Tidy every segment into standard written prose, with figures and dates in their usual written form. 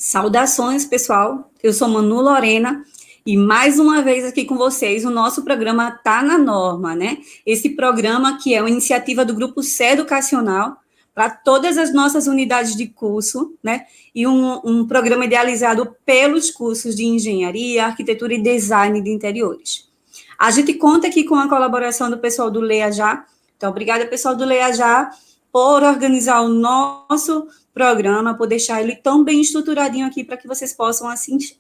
Saudações, pessoal. Eu sou Manu Lorena e mais uma vez aqui com vocês o nosso programa Tá na Norma, né? Esse programa que é uma iniciativa do Grupo C Educacional para todas as nossas unidades de curso, né? E um programa idealizado pelos cursos de Engenharia, Arquitetura e Design de Interiores. A gente conta aqui com a colaboração do pessoal do Leia Já. Então, obrigada, pessoal do Leia Já, por organizar o nosso programa, por deixar ele tão bem estruturadinho aqui para que vocês possam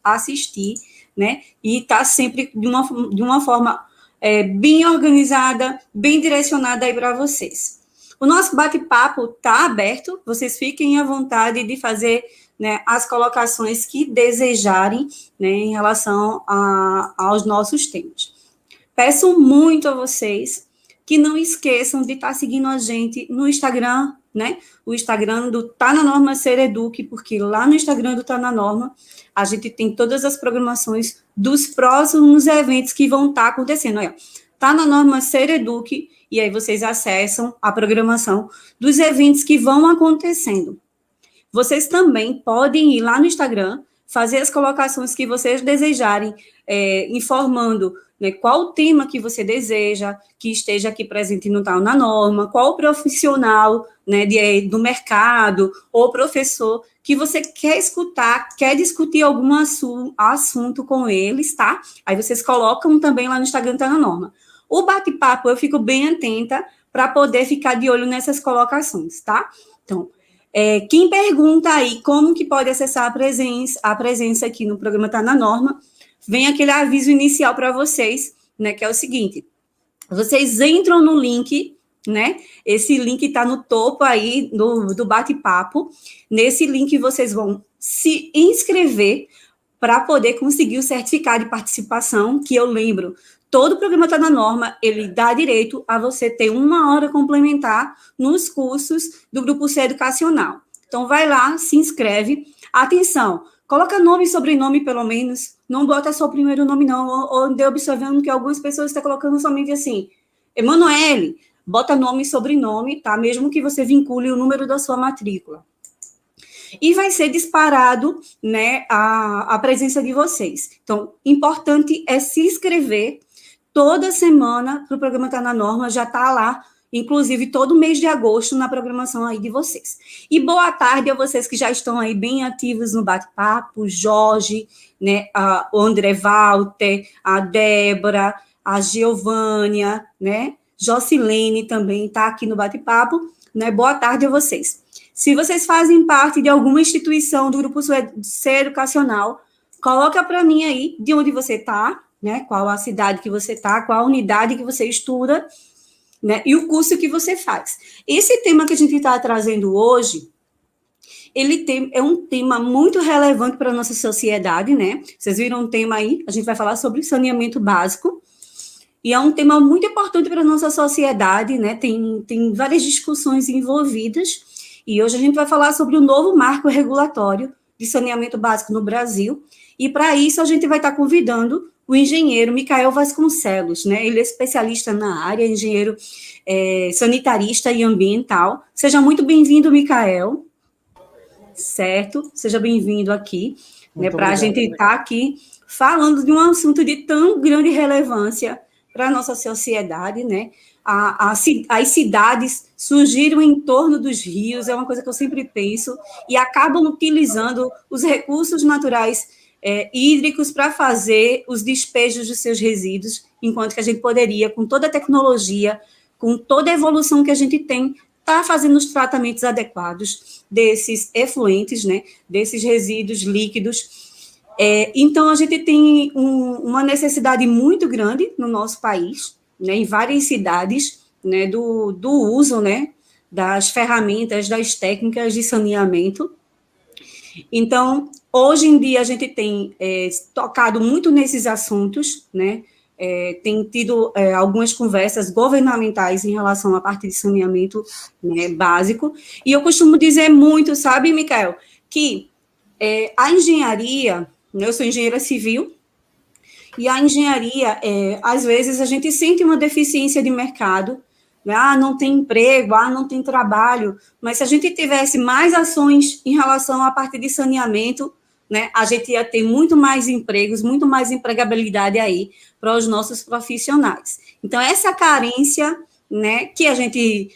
assistir, né? E tá sempre de uma forma bem organizada, bem direcionada aí para vocês. O nosso bate-papo está aberto, vocês fiquem à vontade de fazer, né, as colocações que desejarem, né, em relação aos nossos temas. Peço muito a vocês que não esqueçam de estar seguindo a gente no Instagram, né? O Instagram do Tá na Norma Ser Eduque, porque lá no Instagram do Tá na Norma, a gente tem todas as programações dos próximos eventos que vão estar acontecendo. Olha, Tá na Norma Ser Eduque, e aí vocês acessam a programação dos eventos que vão acontecendo. Vocês também podem ir lá no Instagram, fazer as colocações que vocês desejarem, informando, né, qual o tema que você deseja que esteja aqui presente no Tá na Norma, qual o profissional, né, do mercado ou professor que você quer escutar, quer discutir algum assunto com eles, tá? Aí vocês colocam também lá no Instagram Tá na Norma. O bate-papo eu fico bem atenta para poder ficar de olho nessas colocações, tá? Então, quem pergunta aí como que pode acessar a presença aqui no programa Tá na Norma, vem aquele aviso inicial para vocês, né, que é o seguinte: vocês entram no link, né? Esse link está no topo aí do bate-papo. Nesse link vocês vão se inscrever para poder conseguir o certificado de participação, que eu lembro, todo o programa Tá na Norma, ele dá direito a você ter 1 hora complementar nos cursos do Grupo C Educacional. Então, vai lá, se inscreve. Atenção, coloca nome e sobrenome, pelo menos. Não bota só o primeiro nome, não. Ou de observando que algumas pessoas estão colocando somente assim, Emanuele, bota nome e sobrenome, tá? Mesmo que você vincule o número da sua matrícula. E vai ser disparado, né, a presença de vocês. Então, importante é se inscrever toda semana para o programa Tá na Norma, já está lá, inclusive todo mês de agosto, na programação aí de vocês. E boa tarde a vocês que já estão aí bem ativos no bate-papo, Jorge, né, o André Walter, a Débora, a Giovânia, né, Jocilene também está aqui no bate-papo, né, boa tarde a vocês. Se vocês fazem parte de alguma instituição do Grupo C Educacional, coloca para mim aí de onde você está, né, qual a cidade que você está, qual a unidade que você estuda, né, e o curso que você faz. Esse tema que a gente está trazendo hoje, é um tema muito relevante para a nossa sociedade, né? Vocês viram um tema aí, a gente vai falar sobre saneamento básico, e é um tema muito importante para a nossa sociedade, né? Tem várias discussões envolvidas, e hoje a gente vai falar sobre o novo marco regulatório de saneamento básico no Brasil, e para isso a gente vai estar convidando o engenheiro Micael Vasconcelos, né? Ele é especialista na área, engenheiro sanitarista e ambiental. Seja muito bem-vindo, Micael. Certo? Seja bem-vindo aqui, né, para a gente estar aqui falando de um assunto de tão grande relevância para a nossa sociedade, né? As cidades surgiram em torno dos rios, é uma coisa que eu sempre penso, e acabam utilizando os recursos naturais hídricos para fazer os despejos dos seus resíduos, enquanto que a gente poderia, com toda a tecnologia, com toda a evolução que a gente tem, estar fazendo os tratamentos adequados desses efluentes, né, desses resíduos líquidos. Então, a gente tem uma necessidade muito grande no nosso país, né, em várias cidades, né, do uso, né, das ferramentas, das técnicas de saneamento. Então, hoje em dia, a gente tem tocado muito nesses assuntos, né, tem tido algumas conversas governamentais em relação à parte de saneamento, né, básico, e eu costumo dizer muito, sabe, Micael, que a engenharia, né, eu sou engenheira civil, e a engenharia, às vezes, a gente sente uma deficiência de mercado, né, não tem emprego, não tem trabalho, mas se a gente tivesse mais ações em relação à parte de saneamento, né, a gente ia ter muito mais empregos, muito mais empregabilidade aí para os nossos profissionais. Então, essa carência, né, que a gente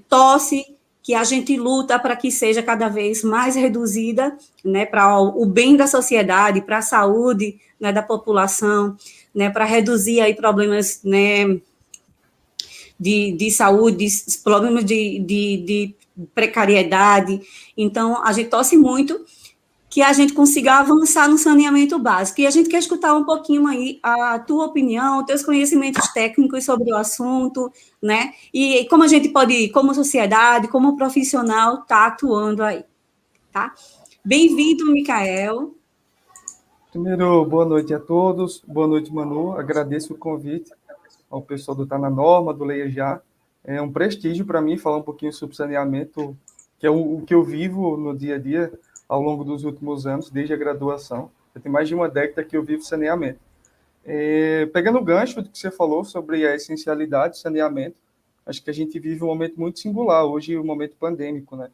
torce, que a gente luta para que seja cada vez mais reduzida, né, para o bem da sociedade, para a saúde, né, da população, né, para reduzir aí problemas, né, de saúde, problemas de precariedade. Então, a gente torce muito que a gente consiga avançar no saneamento básico. E a gente quer escutar um pouquinho aí a tua opinião, teus conhecimentos técnicos sobre o assunto, né? E como a gente pode, como sociedade, como profissional, tá atuando aí, tá? Bem-vindo, Micael. Primeiro, boa noite a todos. Boa noite, Manu. Agradeço o convite ao pessoal do Tá na Norma, do Leia Já. É um prestígio para mim falar um pouquinho sobre saneamento, que é o que eu vivo no dia a dia ao longo dos últimos anos, desde a graduação. Já tem mais de uma década que eu vivo saneamento. Pegando o gancho do que você falou sobre a essencialidade do saneamento, acho que a gente vive um momento muito singular, hoje um momento pandêmico, né?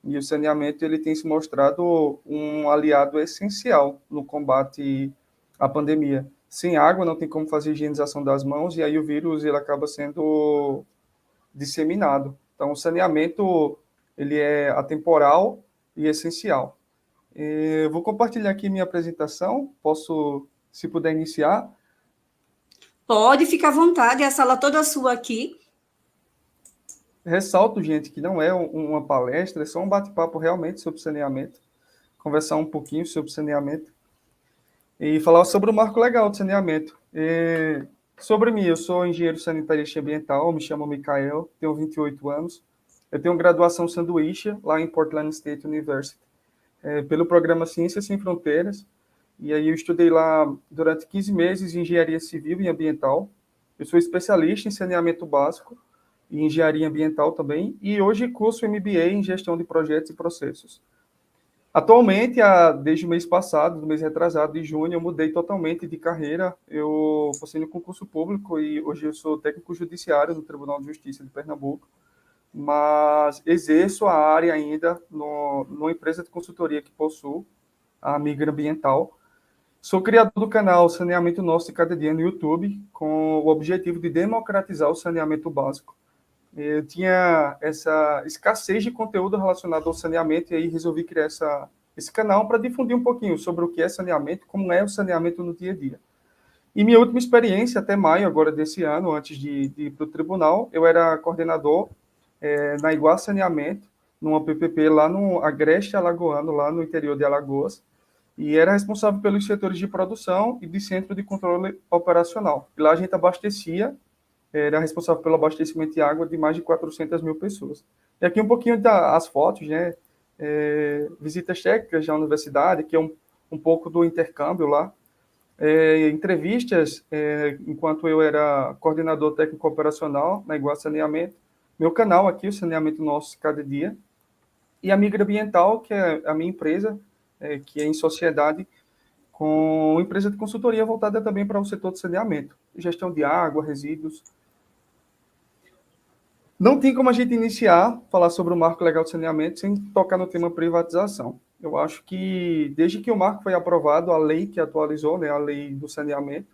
E o saneamento ele tem se mostrado um aliado essencial no combate à pandemia. Sem água não tem como fazer higienização das mãos e aí o vírus ele acaba sendo disseminado. Então o saneamento ele é atemporal e essencial. Eu vou compartilhar aqui minha apresentação. Posso, se puder iniciar? Pode ficar à vontade, a sala toda sua aqui. Ressalto, gente, que não é uma palestra, é só um bate-papo realmente sobre saneamento, conversar um pouquinho sobre saneamento e falar sobre o marco legal de saneamento. Sobre mim, eu sou engenheiro sanitarista ambiental, me chamo Micael, tenho 28 anos, eu tenho graduação sanduíche lá em Portland State University, pelo programa Ciências Sem Fronteiras, e aí eu estudei lá durante 15 meses em engenharia civil e ambiental, eu sou especialista em saneamento básico, e engenharia ambiental também, e hoje curso MBA em gestão de projetos e processos. Atualmente, desde o mês passado, do mês retrasado, de junho, eu mudei totalmente de carreira. Eu passei no concurso público e hoje eu sou técnico judiciário no Tribunal de Justiça de Pernambuco, mas exerço a área ainda numa empresa de consultoria que possuo, a Migra Ambiental. Sou criador do canal Saneamento Nosso de Cada Dia no YouTube, com o objetivo de democratizar o saneamento básico. Eu tinha essa escassez de conteúdo relacionado ao saneamento e aí resolvi criar esse canal para difundir um pouquinho sobre o que é saneamento, como é o saneamento no dia a dia. E minha última experiência, até maio agora desse ano, antes de ir para o tribunal, eu era coordenador na Iguá Saneamento, numa PPP lá no Agreste Alagoano, lá no interior de Alagoas, e era responsável pelos setores de produção e de centro de controle operacional. E lá a gente abastecia, era responsável pelo abastecimento de água de mais de 400 mil pessoas. E aqui um pouquinho das fotos, né? Visitas técnicas da universidade, que é um pouco do intercâmbio lá. Entrevistas, enquanto eu era coordenador técnico operacional na Iguá Saneamento. Meu canal aqui, o Saneamento Nosso Cada Dia. E a Migra Ambiental, que é a minha empresa, que é em sociedade, com uma empresa de consultoria voltada também para o setor de saneamento. Gestão de água, resíduos. Não tem como a gente iniciar, falar sobre o marco legal de saneamento sem tocar no tema privatização. Eu acho que, desde que o marco foi aprovado, a lei que atualizou, né, a lei do saneamento,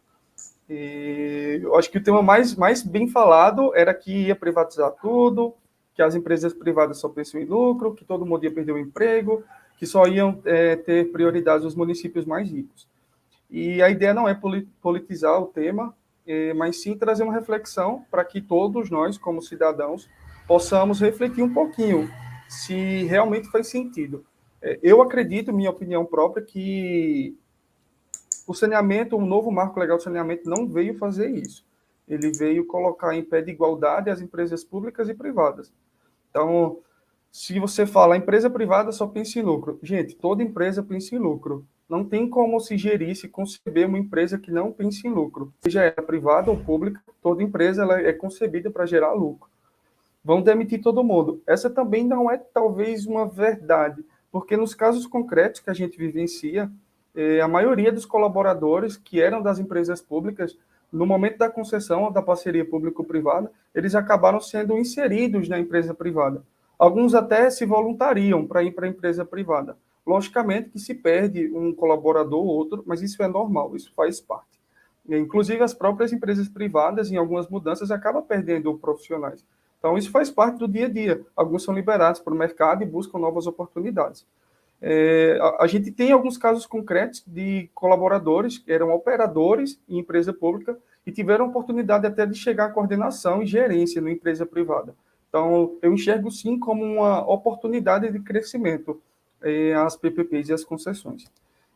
eu acho que o tema mais bem falado era que ia privatizar tudo, que as empresas privadas só pensam em lucro, que todo mundo ia perder o emprego, que só iam ter prioridade os municípios mais ricos. E a ideia não é politizar o tema, mas sim trazer uma reflexão para que todos nós, como cidadãos, possamos refletir um pouquinho se realmente faz sentido. Eu acredito, minha opinião própria, que o saneamento, o novo marco legal de saneamento não veio fazer isso. Ele veio colocar em pé de igualdade as empresas públicas e privadas. Então, se você fala empresa privada só pensa em lucro. Gente, toda empresa pensa em lucro. Não tem como se gerir, se conceber uma empresa que não pense em lucro. Seja ela privada ou pública, toda empresa ela é concebida para gerar lucro. Vão demitir todo mundo. Essa também não é talvez uma verdade, porque nos casos concretos que a gente vivencia, a maioria dos colaboradores que eram das empresas públicas, no momento da concessão da parceria público-privada, eles acabaram sendo inseridos na empresa privada. Alguns até se voluntariam para ir para a empresa privada. Logicamente que se perde um colaborador ou outro, mas isso é normal, isso faz parte. Inclusive, as próprias empresas privadas, em algumas mudanças, acabam perdendo profissionais. Então, isso faz parte do dia a dia. Alguns são liberados para o mercado e buscam novas oportunidades. A gente tem alguns casos concretos de colaboradores que eram operadores em empresa pública e tiveram a oportunidade até de chegar à coordenação e gerência na empresa privada. Então, eu enxergo sim como uma oportunidade de crescimento as PPPs e as concessões.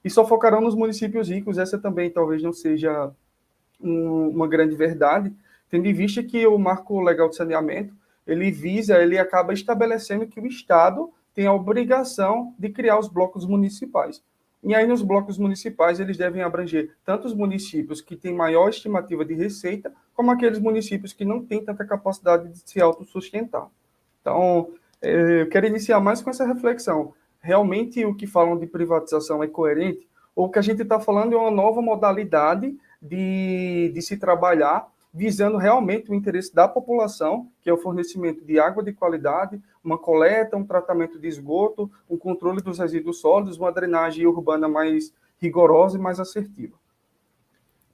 E só focarão nos municípios ricos, essa também talvez não seja uma grande verdade, tendo em vista que o Marco Legal de Saneamento, ele acaba estabelecendo que o Estado tem a obrigação de criar os blocos municipais. E aí, nos blocos municipais, eles devem abranger tanto os municípios que têm maior estimativa de receita, como aqueles municípios que não têm tanta capacidade de se autossustentar. Então, eu quero iniciar mais com essa reflexão. Realmente, o que falam de privatização é coerente? Ou o que a gente está falando é uma nova modalidade de se trabalhar, visando realmente o interesse da população, que é o fornecimento de água de qualidade, uma coleta, um tratamento de esgoto, um controle dos resíduos sólidos, uma drenagem urbana mais rigorosa e mais assertiva.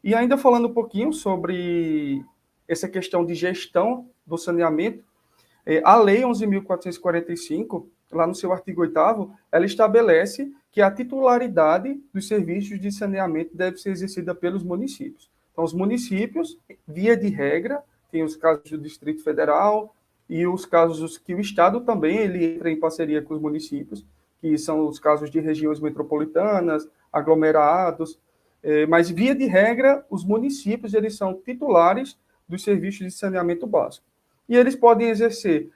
E ainda falando um pouquinho sobre essa questão de gestão do saneamento, a Lei 11.445, lá no seu artigo 8º, ela estabelece que a titularidade dos serviços de saneamento deve ser exercida pelos municípios. Então, os municípios, via de regra, tem os casos do Distrito Federal e os casos que o Estado também ele entra em parceria com os municípios, que são os casos de regiões metropolitanas, aglomerados, mas, via de regra, os municípios eles são titulares dos serviços de saneamento básico. E eles podem exercer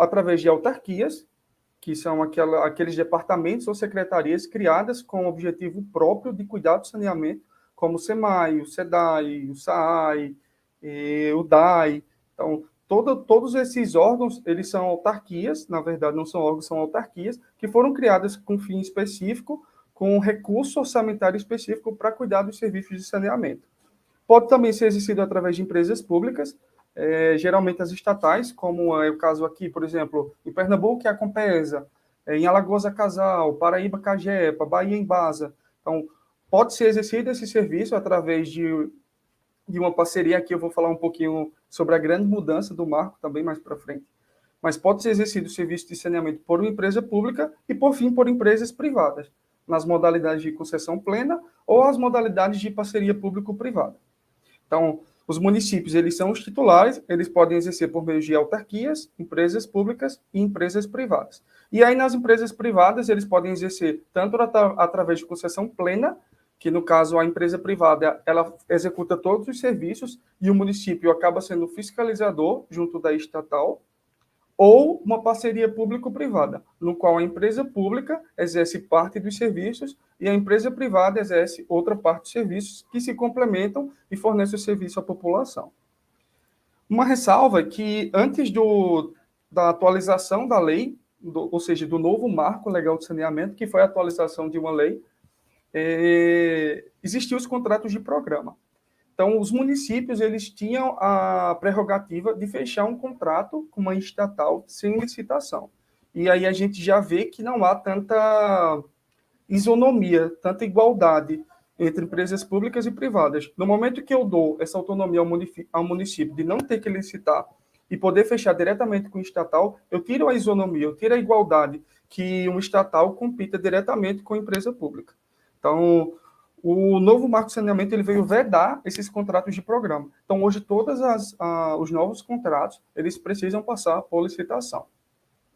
através de autarquias, que são aqueles departamentos ou secretarias criadas com o objetivo próprio de cuidar do saneamento, como o SEMAI, o SEDAI, o SAAI, o DAI. Então, todos esses órgãos, eles são autarquias, na verdade não são órgãos, são autarquias, que foram criadas com fim específico, com um recurso orçamentário específico para cuidar dos serviços de saneamento. Pode também ser exercido através de empresas públicas, geralmente as estatais, como é o caso aqui, por exemplo, em Pernambuco, é a Compesa, em Alagoas, a Casal, Paraíba, Cagepa, Bahia, Embasa. Então, pode ser exercido esse serviço através de uma parceria, aqui eu vou falar um pouquinho sobre a grande mudança do marco também mais para frente, mas pode ser exercido o serviço de saneamento por uma empresa pública e, por fim, por empresas privadas, nas modalidades de concessão plena ou as modalidades de parceria público-privada. Então, os municípios, eles são os titulares, eles podem exercer por meio de autarquias, empresas públicas e empresas privadas. E aí, nas empresas privadas, eles podem exercer tanto através de concessão plena, que no caso a empresa privada, ela executa todos os serviços e o município acaba sendo fiscalizador junto da estatal, ou uma parceria público-privada, no qual a empresa pública exerce parte dos serviços e a empresa privada exerce outra parte dos serviços que se complementam e fornecem o serviço à população. Uma ressalva é que antes da atualização da lei, ou seja, do novo marco legal de saneamento, que foi a atualização de uma lei, existiam os contratos de programa. Então, os municípios eles tinham a prerrogativa de fechar um contrato com uma estatal sem licitação. E aí a gente já vê que não há tanta isonomia, tanta igualdade entre empresas públicas e privadas. No momento que eu dou essa autonomia ao município de não ter que licitar e poder fechar diretamente com o estatal, eu tiro a isonomia, eu tiro a igualdade que um estatal compita diretamente com a empresa pública. Então, o novo marco de saneamento ele veio vedar esses contratos de programa. Então, hoje, todos os novos contratos, eles precisam passar por licitação.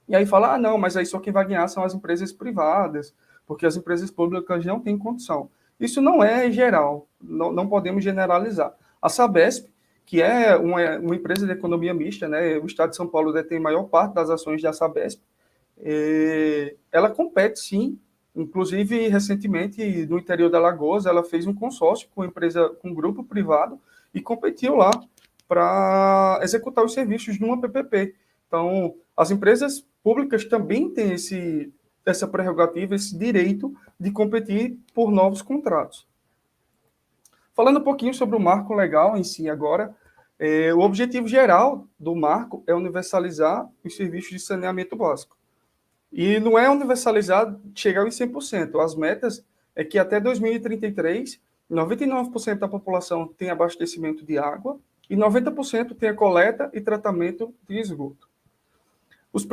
E aí fala, não, mas aí só quem vai ganhar são as empresas privadas, porque as empresas públicas não têm condição. Isso não é geral, não podemos generalizar. A Sabesp, que é uma empresa de economia mista, né, o Estado de São Paulo detém a maior parte das ações da Sabesp, ela compete, sim. Inclusive, recentemente, no interior da Alagoas, ela fez um consórcio com um grupo privado e competiu lá para executar os serviços de uma PPP. Então, as empresas públicas também têm essa prerrogativa, esse direito de competir por novos contratos. Falando um pouquinho sobre o marco legal em si agora, o objetivo geral do marco é universalizar os serviços de saneamento básico. E não é universalizado chegar em 100%. As metas é que até 2033, 99% da população tem abastecimento de água e 90% tem a coleta e tratamento de esgoto.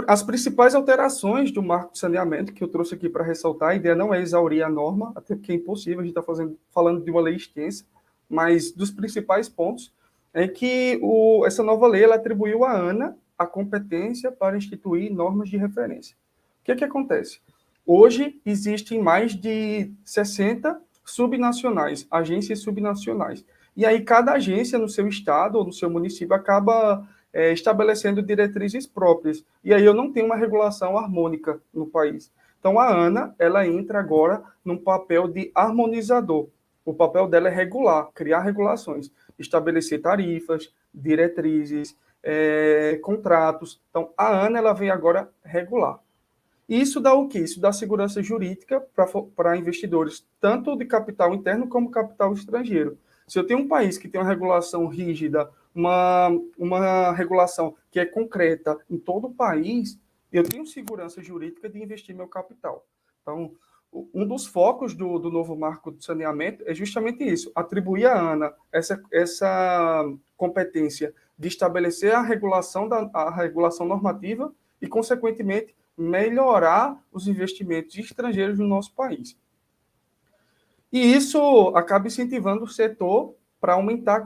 As principais alterações do marco de saneamento, que eu trouxe aqui para ressaltar, a ideia não é exaurir a norma, até porque é impossível, a gente está falando de uma lei extensa, mas dos principais pontos é que essa nova lei ela atribuiu à ANA a competência para instituir normas de referência. O que é que acontece? Hoje existem mais de 60 subnacionais, agências subnacionais. E aí cada agência no seu estado ou no seu município acaba estabelecendo diretrizes próprias. E aí eu não tenho uma regulação harmônica no país. Então a ANA, ela entra agora num papel de harmonizador. O papel dela é regular, criar regulações, estabelecer tarifas, diretrizes, contratos. Então a ANA ela vem agora regular. E isso dá o quê? Isso dá segurança jurídica para investidores, tanto de capital interno como capital estrangeiro. Se eu tenho um país que tem uma regulação rígida, uma regulação que é concreta em todo o país, eu tenho segurança jurídica de investir meu capital. Então, um dos focos do novo marco de saneamento é justamente isso, atribuir à ANA essa competência de estabelecer a regulação normativa e, consequentemente, melhorar os investimentos estrangeiros no nosso país. E isso acaba incentivando o setor para aumentar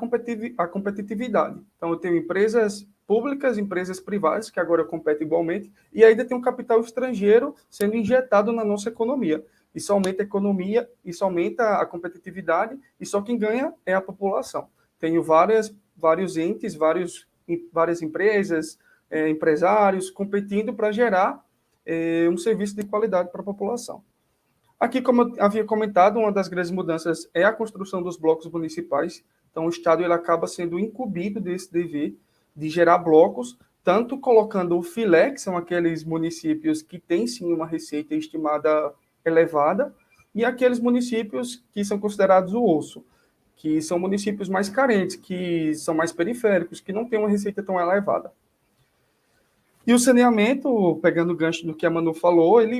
a competitividade. Então, eu tenho empresas públicas, empresas privadas, que agora competem igualmente, e ainda tem um capital estrangeiro sendo injetado na nossa economia. Isso aumenta a economia, isso aumenta a competitividade, e só quem ganha é a população. Tenho vários entes, várias empresas, empresários competindo para gerar um serviço de qualidade para a população. Aqui, como eu havia comentado, uma das grandes mudanças é a construção dos blocos municipais. Então, o Estado ele acaba sendo incumbido desse dever de gerar blocos, tanto colocando o filé, que são aqueles municípios que têm, sim, uma receita estimada elevada, e aqueles municípios que são considerados o osso, que são municípios mais carentes, que são mais periféricos, que não têm uma receita tão elevada. E o saneamento, pegando o gancho do que a Manu falou, ele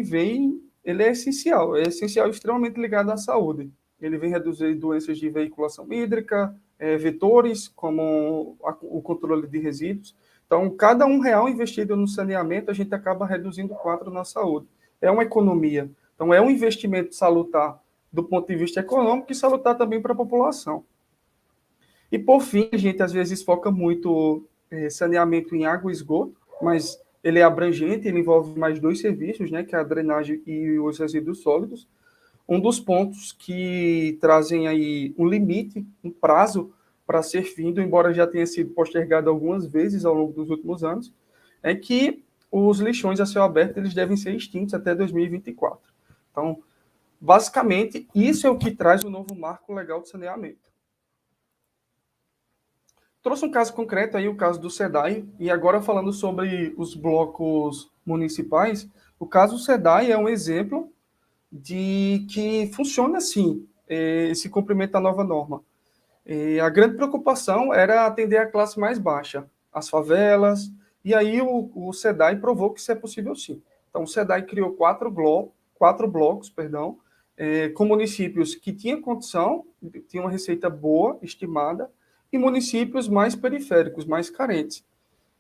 é essencial extremamente ligado à saúde. Ele vem reduzir doenças de veiculação hídrica, vetores, como o controle de resíduos. Então, cada R$1 investido no saneamento, a gente acaba reduzindo 4 na saúde. É uma economia. Então, é um investimento salutar do ponto de vista econômico e salutar também para a população. E, por fim, a gente às vezes foca muito saneamento em água e esgoto, mas ele é abrangente, ele envolve mais 2 serviços, né, que é a drenagem e os resíduos sólidos. Um dos pontos que trazem aí um limite, um prazo para ser findo, embora já tenha sido postergado algumas vezes ao longo dos últimos anos, é que os lixões a céu aberto eles devem ser extintos até 2024. Então, basicamente, isso é o que traz o novo marco legal de saneamento. Trouxe um caso concreto aí, o caso do SEDAI, e agora falando sobre os blocos municipais, o caso do SEDAI é um exemplo de que funciona assim, esse cumprimento da nova norma. A grande preocupação era atender a classe mais baixa, as favelas, e aí o SEDAI provou que isso é possível sim. Então, o SEDAI criou 4 blocos, com municípios que tinham condição, tinham uma receita boa, estimada, e municípios mais periféricos, mais carentes.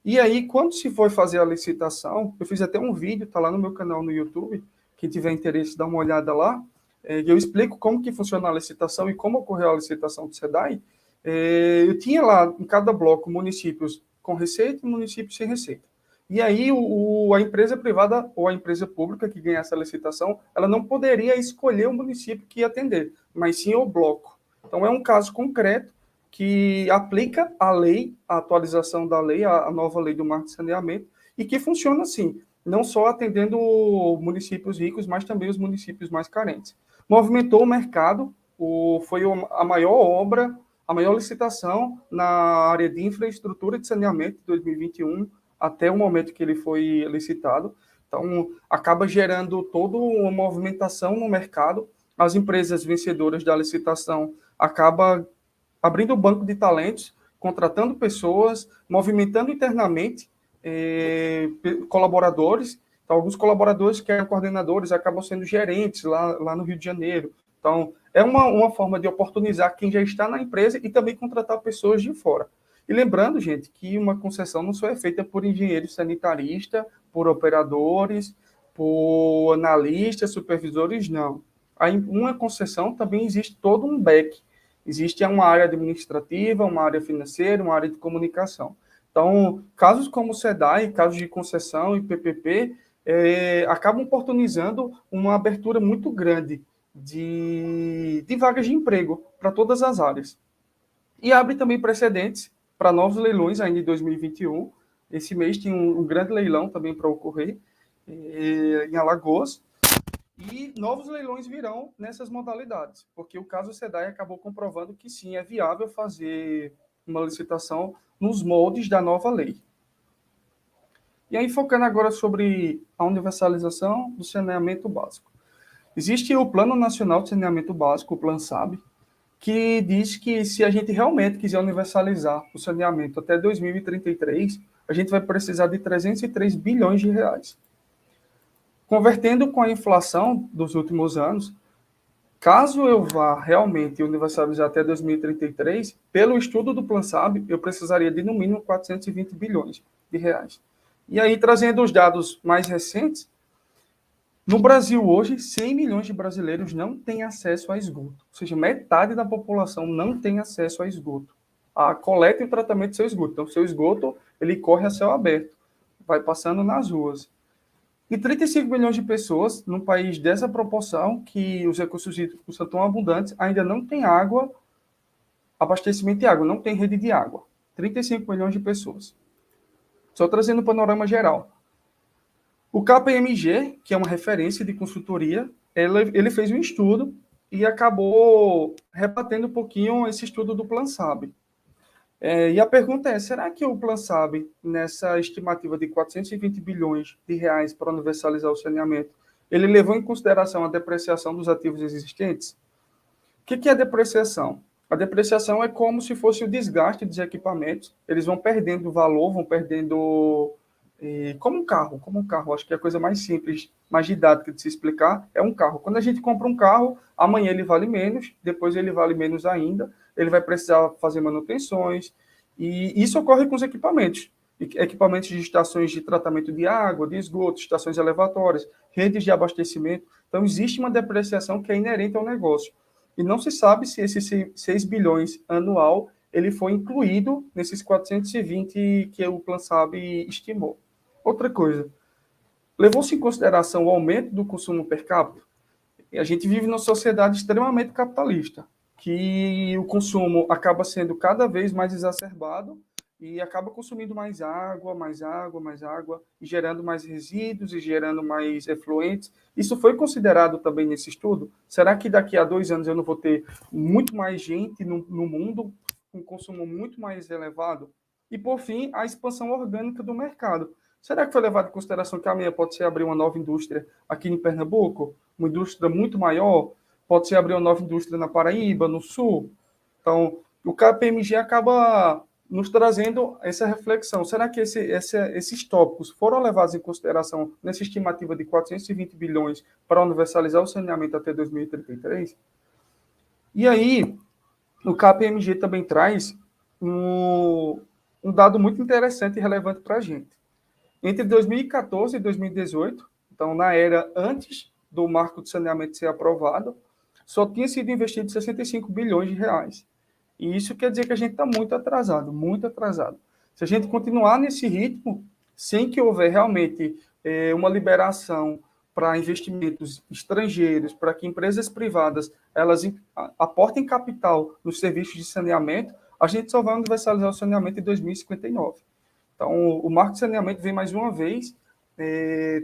E aí, quando se foi fazer a licitação, eu fiz até um vídeo, está lá no meu canal no YouTube, quem tiver interesse, dá uma olhada lá, eu explico como que funciona a licitação e como ocorreu a licitação do SEDAI. Eu tinha lá, em cada bloco, municípios com receita e municípios sem receita. E aí, a empresa privada ou a empresa pública que ganhasse a licitação, ela não poderia escolher o município que ia atender, mas sim o bloco. Então, é um caso concreto que aplica a lei, a atualização da lei, a nova lei do marco de saneamento, e que funciona assim, não só atendendo municípios ricos, mas também os municípios mais carentes. Movimentou o mercado, foi a maior obra, a maior licitação na área de infraestrutura de saneamento de 2021, até o momento que ele foi licitado. Então, acaba gerando toda uma movimentação no mercado. As empresas vencedoras da licitação acabam abrindo o banco de talentos, contratando pessoas, movimentando internamente colaboradores. Então, alguns colaboradores que eram coordenadores acabam sendo gerentes lá no Rio de Janeiro. Então, é uma forma de oportunizar quem já está na empresa e também contratar pessoas de fora. E lembrando, gente, que uma concessão não só é feita por engenheiros sanitaristas, por operadores, por analistas, supervisores, não. Uma concessão também existe todo um back. Existe uma área administrativa, uma área financeira, uma área de comunicação. Então, casos como o SEDAI, casos de concessão e PPP, acabam oportunizando uma abertura muito grande de vagas de emprego para todas as áreas. E abre também precedentes para novos leilões ainda em 2021. Esse mês tem um grande leilão também para ocorrer em Alagoas. E novos leilões virão nessas modalidades, porque o caso SEDAI acabou comprovando que sim, é viável fazer uma licitação nos moldes da nova lei. E aí, focando agora sobre a universalização do saneamento básico. Existe o Plano Nacional de Saneamento Básico, o PLAN-SAB, que diz que se a gente realmente quiser universalizar o saneamento até 2033, a gente vai precisar de 303 bilhões de reais. Convertendo com a inflação dos últimos anos, caso eu vá realmente universalizar até 2033, pelo estudo do PLAN-SAB, eu precisaria de no mínimo 420 bilhões de reais. E aí, trazendo os dados mais recentes, no Brasil hoje, 100 milhões de brasileiros não têm acesso a esgoto. Ou seja, metade da população não tem acesso a esgoto. A coleta e o tratamento do seu esgoto. Então, o seu esgoto, ele corre a céu aberto, vai passando nas ruas. E 35 milhões de pessoas, num país dessa proporção, que os recursos hídricos são tão abundantes, ainda não tem água, abastecimento de água, não tem rede de água. 35 milhões de pessoas. Só trazendo um panorama geral. O KPMG, que é uma referência de consultoria, ele fez um estudo e acabou rebatendo um pouquinho esse estudo do PLAN-SAB. E a pergunta é, será que o PLAN-SAB, nessa estimativa de 420 bilhões de reais para universalizar o saneamento, ele levou em consideração a depreciação dos ativos existentes? O que é a depreciação? A depreciação é como se fosse o desgaste dos equipamentos, eles vão perdendo valor, vão perdendo... como um carro, acho que é a coisa mais simples, mais didática de se explicar, é um carro. Quando a gente compra um carro, amanhã ele vale menos, depois ele vale menos ainda, ele vai precisar fazer manutenções, e isso ocorre com os equipamentos. Equipamentos de estações de tratamento de água, de esgoto, estações elevatórias, redes de abastecimento. Então, existe uma depreciação que é inerente ao negócio. E não se sabe se esse 6 bilhões anual ele foi incluído nesses 420 que o PLAN-SAB estimou. Outra coisa, levou-se em consideração o aumento do consumo per capita? E a gente vive numa sociedade extremamente capitalista, que o consumo acaba sendo cada vez mais exacerbado e acaba consumindo mais água, mais água, mais água, e gerando mais resíduos e gerando mais efluentes. Isso foi considerado também nesse estudo? Será que daqui a 2 anos eu não vou ter muito mais gente no mundo com consumo muito mais elevado? E, por fim, a expansão orgânica do mercado. Será que foi levado em consideração que amanhã pode ser abrir uma nova indústria aqui em Pernambuco? Uma indústria muito maior? Pode ser abrir uma nova indústria na Paraíba, no Sul? Então, o KPMG acaba nos trazendo essa reflexão. Será que esses tópicos foram levados em consideração nessa estimativa de 420 bilhões para universalizar o saneamento até 2033? E aí, o KPMG também traz um dado muito interessante e relevante para a gente. Entre 2014 e 2018, então na era antes do marco de saneamento ser aprovado, só tinha sido investido 65 bilhões de reais. E isso quer dizer que a gente está muito atrasado, muito atrasado. Se a gente continuar nesse ritmo, sem que houver realmente uma liberação para investimentos estrangeiros, para que empresas privadas elas aportem capital nos serviços de saneamento, a gente só vai universalizar o saneamento em 2059. Então, o marco de saneamento vem mais uma vez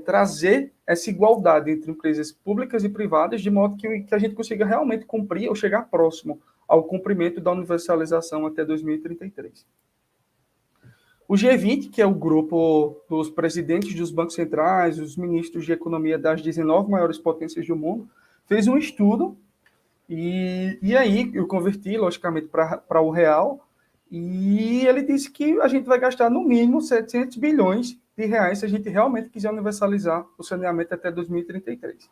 trazer essa igualdade entre empresas públicas e privadas, de modo que a gente consiga realmente cumprir ou chegar próximo ao cumprimento da universalização até 2033. O G20, que é o grupo dos presidentes dos bancos centrais, os ministros de economia das 19 maiores potências do mundo, fez um estudo, e aí eu converti, logicamente, para o real, e ele disse que a gente vai gastar no mínimo 700 bilhões de reais se a gente realmente quiser universalizar o saneamento até 2033.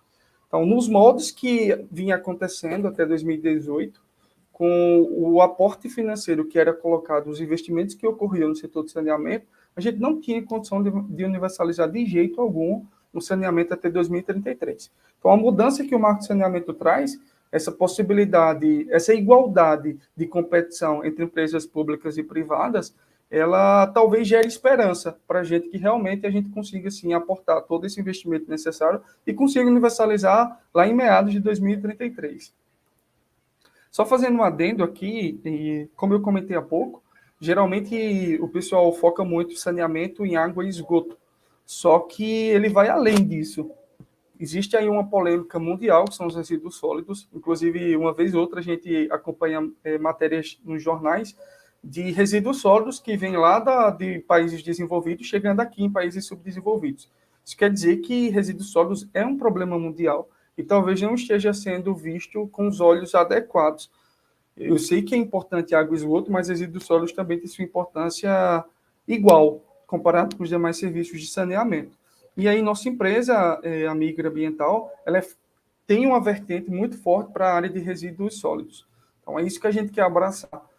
Então, nos moldes que vinha acontecendo até 2018, com o aporte financeiro que era colocado, os investimentos que ocorriam no setor de saneamento, a gente não tinha condição de universalizar de jeito algum o saneamento até 2033. Então, a mudança que o Marco de Saneamento traz, essa possibilidade, essa igualdade de competição entre empresas públicas e privadas, ela talvez gere esperança para a gente que realmente a gente consiga, sim, aportar todo esse investimento necessário e consiga universalizar lá em meados de 2033. Só fazendo um adendo aqui, e como eu comentei há pouco, geralmente o pessoal foca muito saneamento em água e esgoto, só que ele vai além disso. Existe aí uma polêmica mundial, que são os resíduos sólidos, inclusive uma vez ou outra a gente acompanha matérias nos jornais de resíduos sólidos que vêm lá de países desenvolvidos, chegando aqui em países subdesenvolvidos. Isso quer dizer que resíduos sólidos é um problema mundial e talvez não esteja sendo visto com os olhos adequados. Eu sei que é importante água e esgoto, mas resíduos sólidos também têm sua importância igual, comparado com os demais serviços de saneamento. E aí nossa empresa, a Migra Ambiental, ela tem uma vertente muito forte para a área de resíduos sólidos. Então é isso que a gente quer abraçar.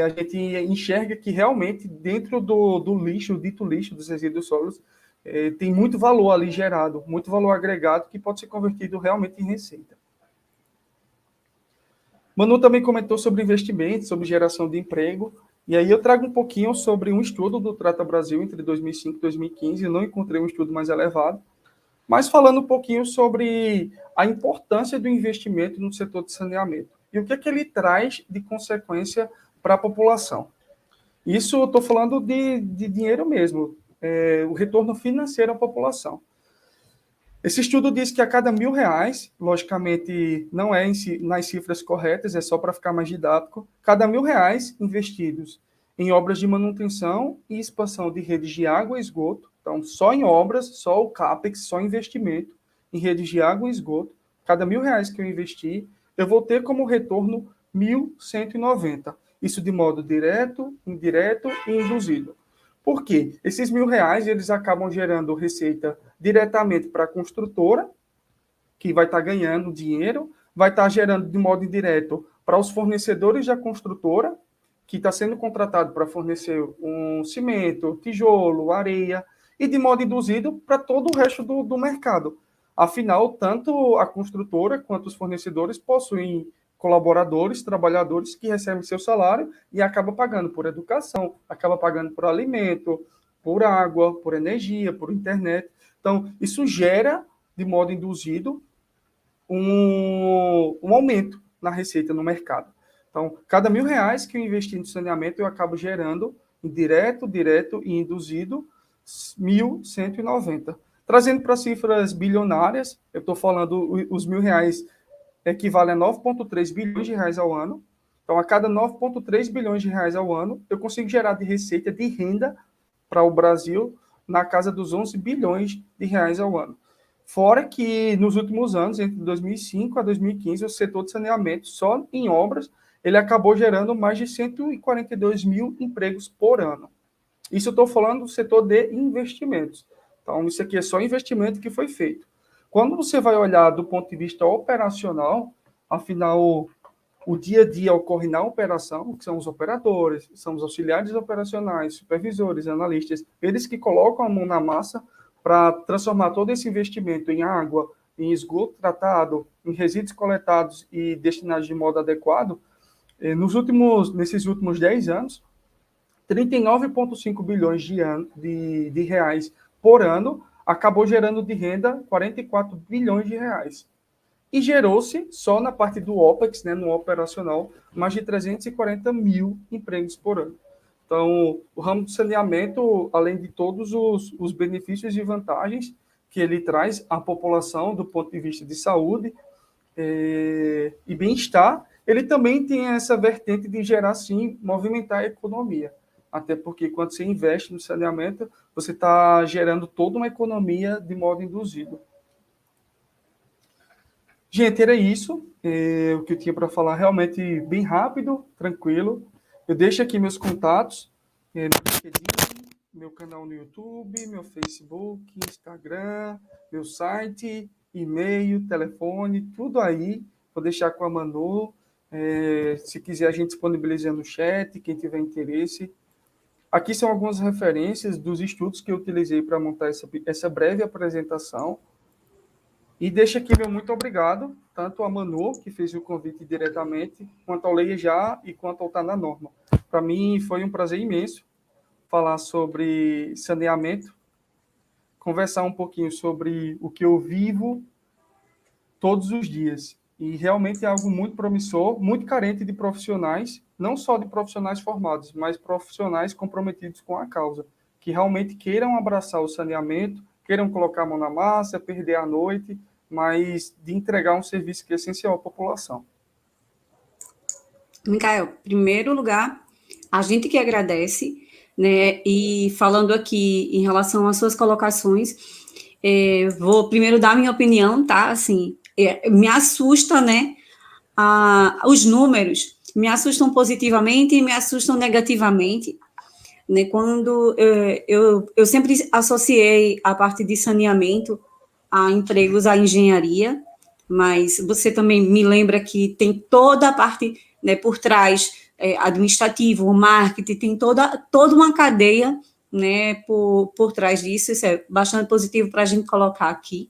A gente enxerga que realmente dentro do lixo, o dito lixo dos resíduos sólidos, tem muito valor ali gerado, muito valor agregado que pode ser convertido realmente em receita. Manu também comentou sobre investimentos, sobre geração de emprego, e aí eu trago um pouquinho sobre um estudo do Trata Brasil entre 2005 e 2015, eu não encontrei um estudo mais elevado, mas falando um pouquinho sobre a importância do investimento no setor de saneamento e o que é que ele traz de consequência para a população. Isso eu estou falando de dinheiro mesmo, o retorno financeiro à população. Esse estudo diz que a cada R$1.000, logicamente não é nas cifras corretas, é só para ficar mais didático, cada R$1.000 investidos em obras de manutenção e expansão de redes de água e esgoto, então só em obras, só o CAPEX, só investimento em redes de água e esgoto, cada R$1.000 que eu investi, eu vou ter como retorno 1.190. Isso de modo direto, indireto e induzido. Por quê? Esses R$1.000, eles acabam gerando receita diretamente para a construtora, que vai estar ganhando dinheiro, vai estar gerando de modo indireto para os fornecedores da construtora, que está sendo contratado para fornecer um cimento, tijolo, areia, e de modo induzido para todo o resto do mercado. Afinal, tanto a construtora quanto os fornecedores possuem colaboradores, trabalhadores que recebem seu salário e acabam pagando por educação, acabam pagando por alimento, por água, por energia, por internet. Então, isso gera, de modo induzido, um aumento na receita no mercado. Então, cada R$1.000 que eu investi no saneamento, eu acabo gerando, indireto, direto e induzido, 1.190. Trazendo para cifras bilionárias, eu estou falando os R$1.000 equivale a 9,3 bilhões de reais ao ano. Então, a cada 9,3 bilhões de reais ao ano, eu consigo gerar de receita de renda para o Brasil na casa dos 11 bilhões de reais ao ano. Fora que, nos últimos anos, entre 2005 a 2015, o setor de saneamento, só em obras, ele acabou gerando mais de 142 mil empregos por ano. Isso eu estou falando do setor de investimentos. Então, isso aqui é só investimento que foi feito. Quando você vai olhar do ponto de vista operacional, afinal, o dia a dia ocorre na operação, que são os operadores, são os auxiliares operacionais, supervisores, analistas, eles que colocam a mão na massa para transformar todo esse investimento em água, em esgoto tratado, em resíduos coletados e destinados de modo adequado. Nesses últimos 10 anos, 39,5 bilhões de reais por ano acabou gerando de renda 44 bilhões de reais. E gerou-se, só na parte do OPEX, né, no operacional, mais de 340 mil empregos por ano. Então, o ramo do saneamento, além de todos os benefícios e vantagens que ele traz à população do ponto de vista de saúde e bem-estar, ele também tem essa vertente de gerar, sim, movimentar a economia. Até porque quando você investe no saneamento, você está gerando toda uma economia de modo induzido. Gente, era isso. O que eu tinha para falar realmente bem rápido, tranquilo. Eu deixo aqui meus contatos no LinkedIn, meu canal no YouTube, meu Facebook, Instagram, meu site, e-mail, telefone, tudo aí. Vou deixar com a Manu. Se quiser, a gente disponibiliza no chat, quem tiver interesse. Aqui são algumas referências dos estudos que eu utilizei para montar essa breve apresentação. E deixa aqui meu muito obrigado, tanto a Manu, que fez o convite diretamente, quanto ao Leia Já e quanto ao Tá na Norma. Para mim foi um prazer imenso falar sobre saneamento, conversar um pouquinho sobre o que eu vivo todos os dias. E realmente é algo muito promissor, muito carente de profissionais, não só de profissionais formados, mas profissionais comprometidos com a causa, que realmente queiram abraçar o saneamento, queiram colocar a mão na massa, perder a noite, mas de entregar um serviço que é essencial à população. Micael, em primeiro lugar, a gente que agradece, né, e falando aqui em relação às suas colocações, vou primeiro dar minha opinião, tá, assim, me assusta, né, os números me assustam positivamente e me assustam negativamente, né, quando eu sempre associei a parte de saneamento a empregos, à engenharia, mas você também me lembra que tem toda a parte, né, por trás, administrativo, o marketing, tem toda uma cadeia, né, por trás disso. Isso é bastante positivo para a gente colocar aqui,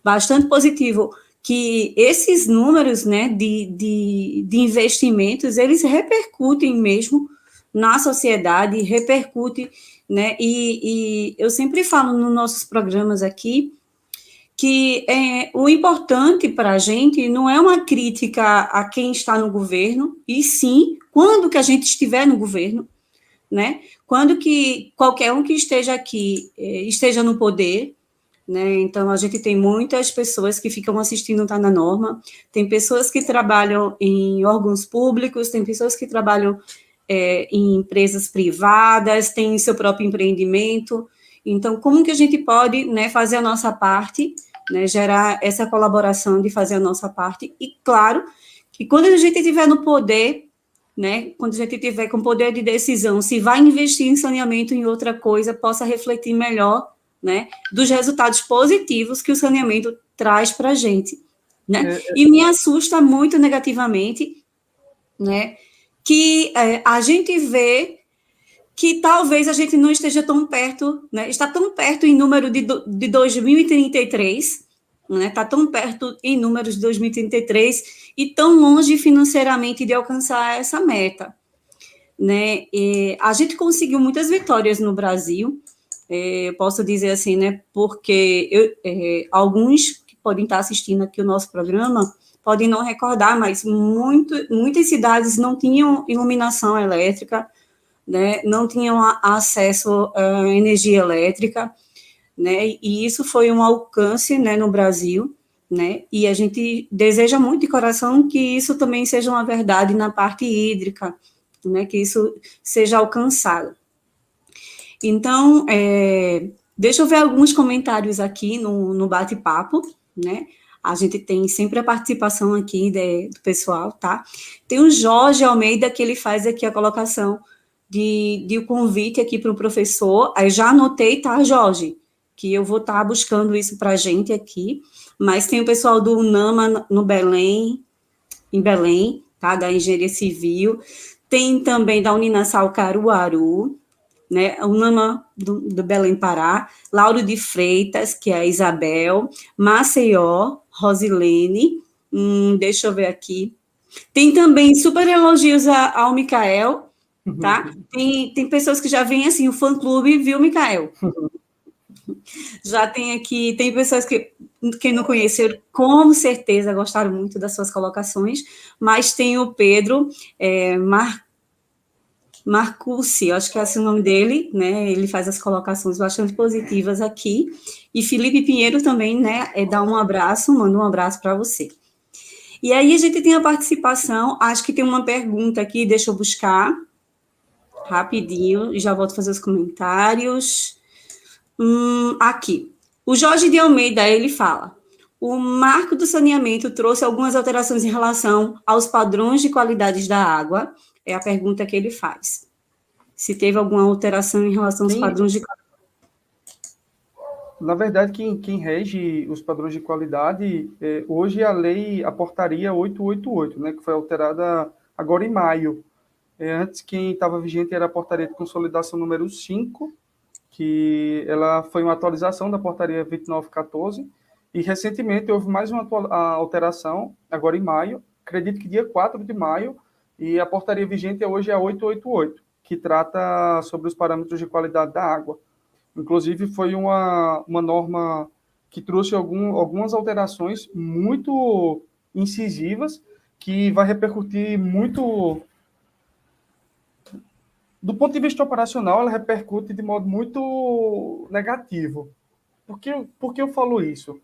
bastante positivo que esses números, né, de investimentos, eles repercutem mesmo na sociedade, repercute, né, e eu sempre falo nos nossos programas aqui, que o importante para a gente não é uma crítica a quem está no governo, e sim, quando que a gente estiver no governo, né? Quando que qualquer um que esteja aqui esteja no poder, né? Então, a gente tem muitas pessoas que ficam assistindo Tá na Norma, tem pessoas que trabalham em órgãos públicos, tem pessoas que trabalham em empresas privadas, tem seu próprio empreendimento. Então, como que a gente pode, né, fazer a nossa parte, né, gerar essa colaboração de fazer a nossa parte, e claro, que quando a gente estiver no poder, né, quando a gente estiver com poder de decisão, se vai investir em saneamento em outra coisa, possa refletir melhor, né, dos resultados positivos que o saneamento traz para a gente, né, e me assusta muito negativamente, né, que a gente vê que talvez a gente não esteja tão perto, né? Está tão perto em número de 2033, né? Está tão perto em números de 2033 e tão longe financeiramente de alcançar essa meta, né? E a gente conseguiu muitas vitórias no Brasil, posso dizer assim, né? Porque alguns que podem estar assistindo aqui o nosso programa podem não recordar, mas muitas cidades não tinham iluminação elétrica, né, não tinham acesso à energia elétrica, né, e isso foi um alcance, né, no Brasil, né, e a gente deseja muito de coração que isso também seja uma verdade na parte hídrica, né, que isso seja alcançado. Então, deixa eu ver alguns comentários aqui no bate-papo, né, a gente tem sempre a participação aqui do pessoal, tá? Tem o Jorge Almeida, que ele faz aqui a colocação de convite aqui para o professor. Aí já anotei, tá, Jorge? Que eu vou estar buscando isso para a gente aqui. Mas tem o pessoal do UNAMA no Belém, em Belém, tá? Da Engenharia Civil. Tem também da Uninasal Caruaru, né? A UNAMA do Belém, Pará. Lauro de Freitas, que é a Isabel. Maceió, Rosilene. Deixa eu ver aqui. Tem também super elogios ao Micael, tá? Tem pessoas que já vêm assim, o fã-clube viu, Micael? Já tem aqui, tem pessoas que não conheceram, com certeza gostaram muito das suas colocações, mas tem o Pedro Marcucci, acho que é esse o nome dele, né? Ele faz as colocações bastante positivas aqui, e Felipe Pinheiro também, né? Dá um abraço, manda um abraço para você. E aí a gente tem a participação, acho que tem uma pergunta aqui, deixa eu buscar rapidinho, e já volto a fazer os comentários. Aqui. O Jorge de Almeida, ele fala: o marco do saneamento trouxe algumas alterações em relação aos padrões de qualidades da água? É a pergunta que ele faz. Se teve alguma alteração em relação aos padrões de qualidade. Na verdade, quem rege os padrões de qualidade, hoje a lei, a portaria 888, né, que foi alterada agora em maio. Antes, quem estava vigente era a portaria de consolidação número 5, que ela foi uma atualização da portaria 2914, e recentemente houve mais uma alteração, agora em maio, acredito que dia 4 de maio, e a portaria vigente hoje é a 888, que trata sobre os parâmetros de qualidade da água. Inclusive, foi uma norma que trouxe algumas alterações muito incisivas, que vai repercutir muito. Do ponto de vista operacional, ela repercute de modo muito negativo. Por que eu falo isso?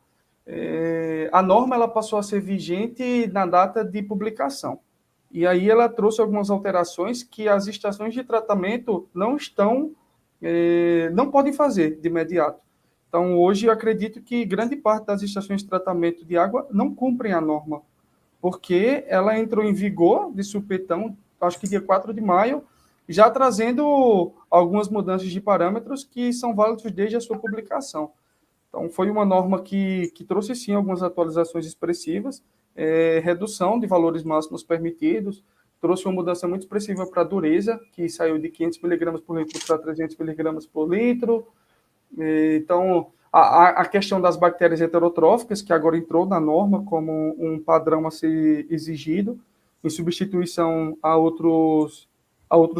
A norma ela passou a ser vigente na data de publicação. E aí ela trouxe algumas alterações que as estações de tratamento não podem fazer de imediato. Então, hoje, eu acredito que grande parte das estações de tratamento de água não cumprem a norma, porque ela entrou em vigor de supetão, acho que dia 4 de maio, já trazendo algumas mudanças de parâmetros que são válidos desde a sua publicação. Então, foi uma norma que trouxe, sim, algumas atualizações expressivas, redução de valores máximos permitidos, trouxe uma mudança muito expressiva para a dureza, que saiu de 500 mg por litro para 300 mg por litro. Então, a questão das bactérias heterotróficas, que agora entrou na norma como um padrão a ser exigido, em substituição a outros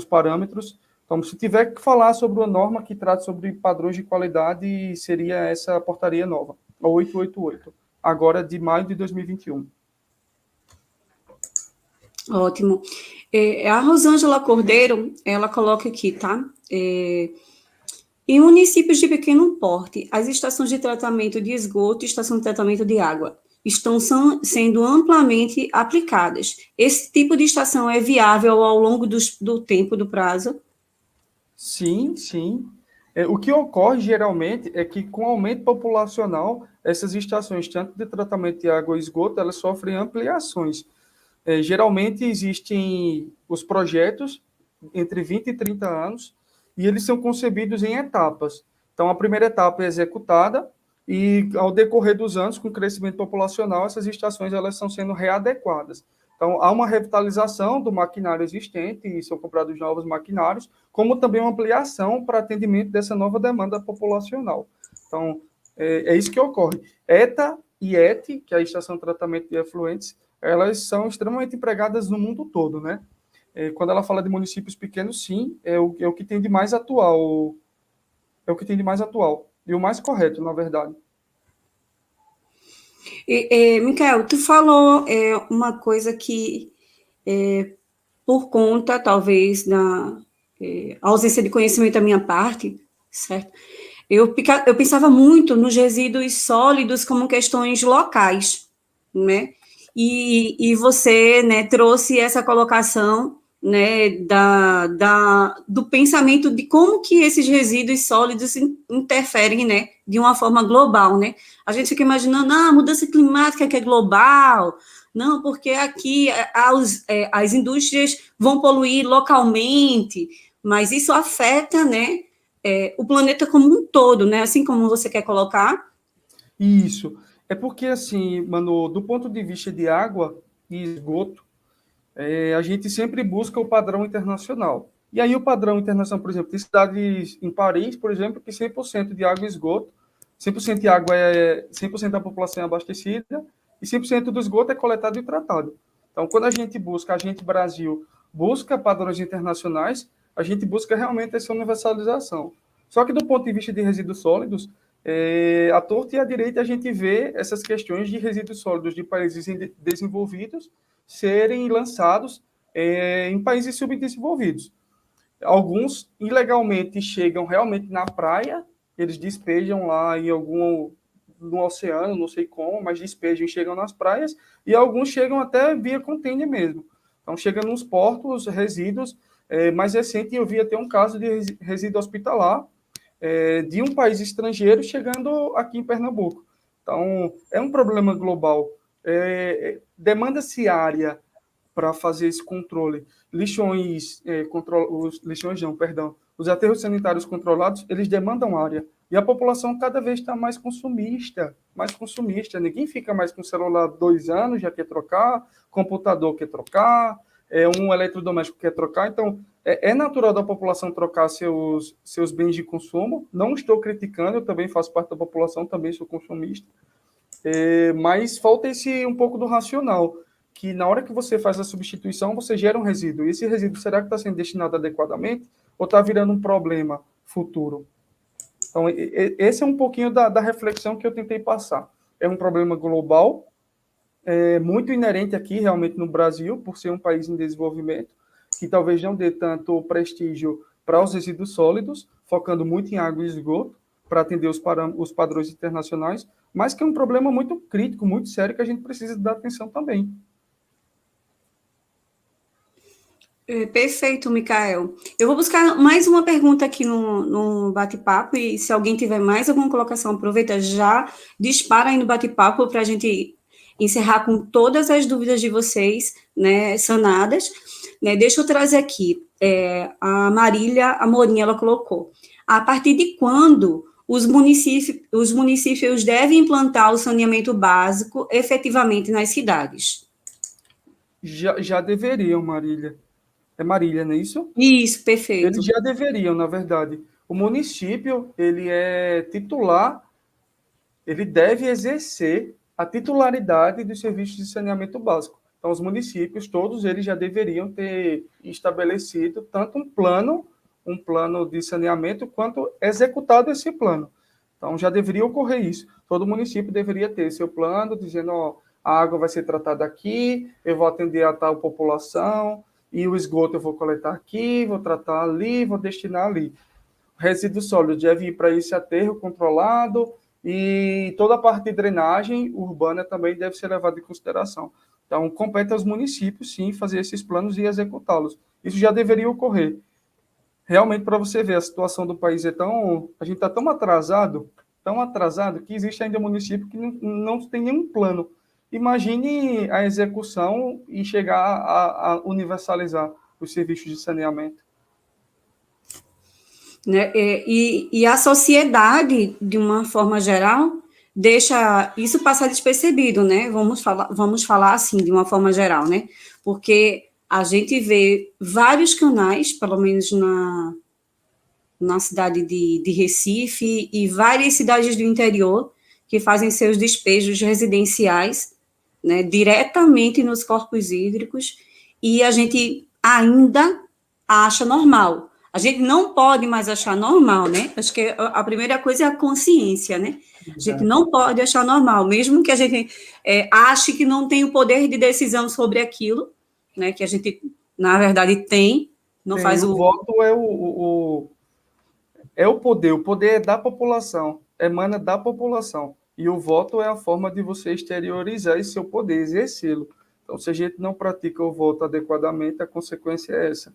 parâmetros. Então, se tiver que falar sobre uma norma que trata sobre padrões de qualidade, seria essa portaria nova, a 888, agora de maio de 2021. Ótimo. A Rosângela Cordeiro, ela coloca aqui, tá? Em municípios de pequeno porte, as estações de tratamento de esgoto e estação de tratamento de água estão sendo amplamente aplicadas. Esse tipo de estação é viável ao longo do tempo, do prazo? Sim, sim. O que ocorre geralmente é que, com o aumento populacional, essas estações, tanto de tratamento de água e esgoto, elas sofrem ampliações. Geralmente existem os projetos entre 20 e 30 anos, e eles são concebidos em etapas. Então, a primeira etapa é executada, e ao decorrer dos anos, com o crescimento populacional, essas estações elas estão sendo readequadas. Então, há uma revitalização do maquinário existente, e são comprados novos maquinários, como também uma ampliação para atendimento dessa nova demanda populacional. Então, é isso que ocorre. ETA e ET, que é a Estação de Tratamento de Efluentes, elas são extremamente empregadas no mundo todo, né? Quando ela fala de municípios pequenos, sim, é o que tem de mais atual. É o que tem de mais atual. E o mais correto, na verdade. Micael, tu falou uma coisa que, por conta, talvez, da ausência de conhecimento da minha parte, certo? Eu pensava muito nos resíduos sólidos como questões locais, né? E você, né, trouxe essa colocação, né, do pensamento de como que esses resíduos sólidos interferem, né, de uma forma global, né? A gente fica imaginando, a mudança climática que é global, não, porque aqui as indústrias vão poluir localmente, mas isso afeta, né, o planeta como um todo, né? Assim como você quer colocar. Isso. É porque, assim, Manu, do ponto de vista de água e esgoto, a gente sempre busca o padrão internacional. E aí o padrão internacional, por exemplo, tem cidades em Paris, por exemplo, que 100% de água e esgoto, 100% de água 100% da população é abastecida e 100% do esgoto é coletado e tratado. Então, quando a gente Brasil, busca padrões internacionais, a gente busca realmente essa universalização. Só que do ponto de vista de resíduos sólidos, à torta e à direita a gente vê essas questões de resíduos sólidos de países desenvolvidos serem lançados em países subdesenvolvidos. Alguns ilegalmente chegam realmente na praia, eles despejam lá no oceano, não sei como, mas despejam e chegam nas praias, e alguns chegam até via container mesmo. Então, chega nos portos, resíduos. Mais recente, eu vi até um caso de resíduo hospitalar de um país estrangeiro chegando aqui em Pernambuco. Então, é um problema global. Demanda-se área para fazer esse controle. Os aterros sanitários controlados, eles demandam área. E a população cada vez está mais consumista, mais consumista. Ninguém fica mais com o celular 2 anos, já quer trocar, computador quer trocar, um eletrodoméstico quer trocar. Então, é natural da população trocar seus bens de consumo. Não estou criticando, eu também faço parte da população, também sou consumista. Mas falta um pouco do racional, que na hora que você faz a substituição, você gera um resíduo. E esse resíduo, será que está sendo destinado adequadamente ou está virando um problema futuro? Então, esse é um pouquinho da reflexão que eu tentei passar. É um problema global, muito inerente aqui, realmente, no Brasil, por ser um país em desenvolvimento, que talvez não dê tanto prestígio para os resíduos sólidos, focando muito em água e esgoto, para atender os padrões internacionais, mas que é um problema muito crítico, muito sério, que a gente precisa dar atenção também. Perfeito, Mikael. Eu vou buscar mais uma pergunta aqui no bate-papo, e se alguém tiver mais alguma colocação, aproveita, já dispara aí no bate-papo para a gente encerrar com todas as dúvidas de vocês, né, sanadas. Né, deixa eu trazer aqui, a Marília Amorim, ela colocou, a partir de quando os municípios devem implantar o saneamento básico efetivamente nas cidades? Já deveriam, Marília. É Marília, não é isso? Isso, perfeito. Eles já deveriam, na verdade. O município, ele é titular, ele deve exercer a titularidade dos serviços de saneamento básico. Então, os municípios, todos eles já deveriam ter estabelecido tanto um plano de saneamento, quanto executado esse plano. Então, já deveria ocorrer isso. Todo município deveria ter seu plano, dizendo, ó, a água vai ser tratada aqui, eu vou atender a tal população, e o esgoto eu vou coletar aqui, vou tratar ali, vou destinar ali. O resíduo sólido deve ir para esse aterro controlado, e toda a parte de drenagem urbana também deve ser levada em consideração. Então, compete aos municípios, sim, fazer esses planos e executá-los. Isso já deveria ocorrer. Realmente, para você ver, a situação do país a gente está tão atrasado, que existe ainda município que não tem nenhum plano. Imagine a execução e chegar a universalizar os serviços de saneamento. Né? E a sociedade, de uma forma geral, deixa isso passar despercebido, né? Vamos falar assim, de uma forma geral, né? Porque a gente vê vários canais, pelo menos na cidade de Recife e várias cidades do interior, que fazem seus despejos residenciais, né, diretamente nos corpos hídricos, e a gente ainda acha normal. A gente não pode mais achar normal, né? Acho que a primeira coisa é a consciência, né? A gente não pode achar normal, mesmo que a gente ache que não tem o poder de decisão sobre aquilo, né? Que a gente, na verdade, tem. Não faz o voto é o poder é da população, emana da população. E o voto é a forma de você exteriorizar esse seu poder, exercê-lo. Então, se a gente não pratica o voto adequadamente, a consequência é essa.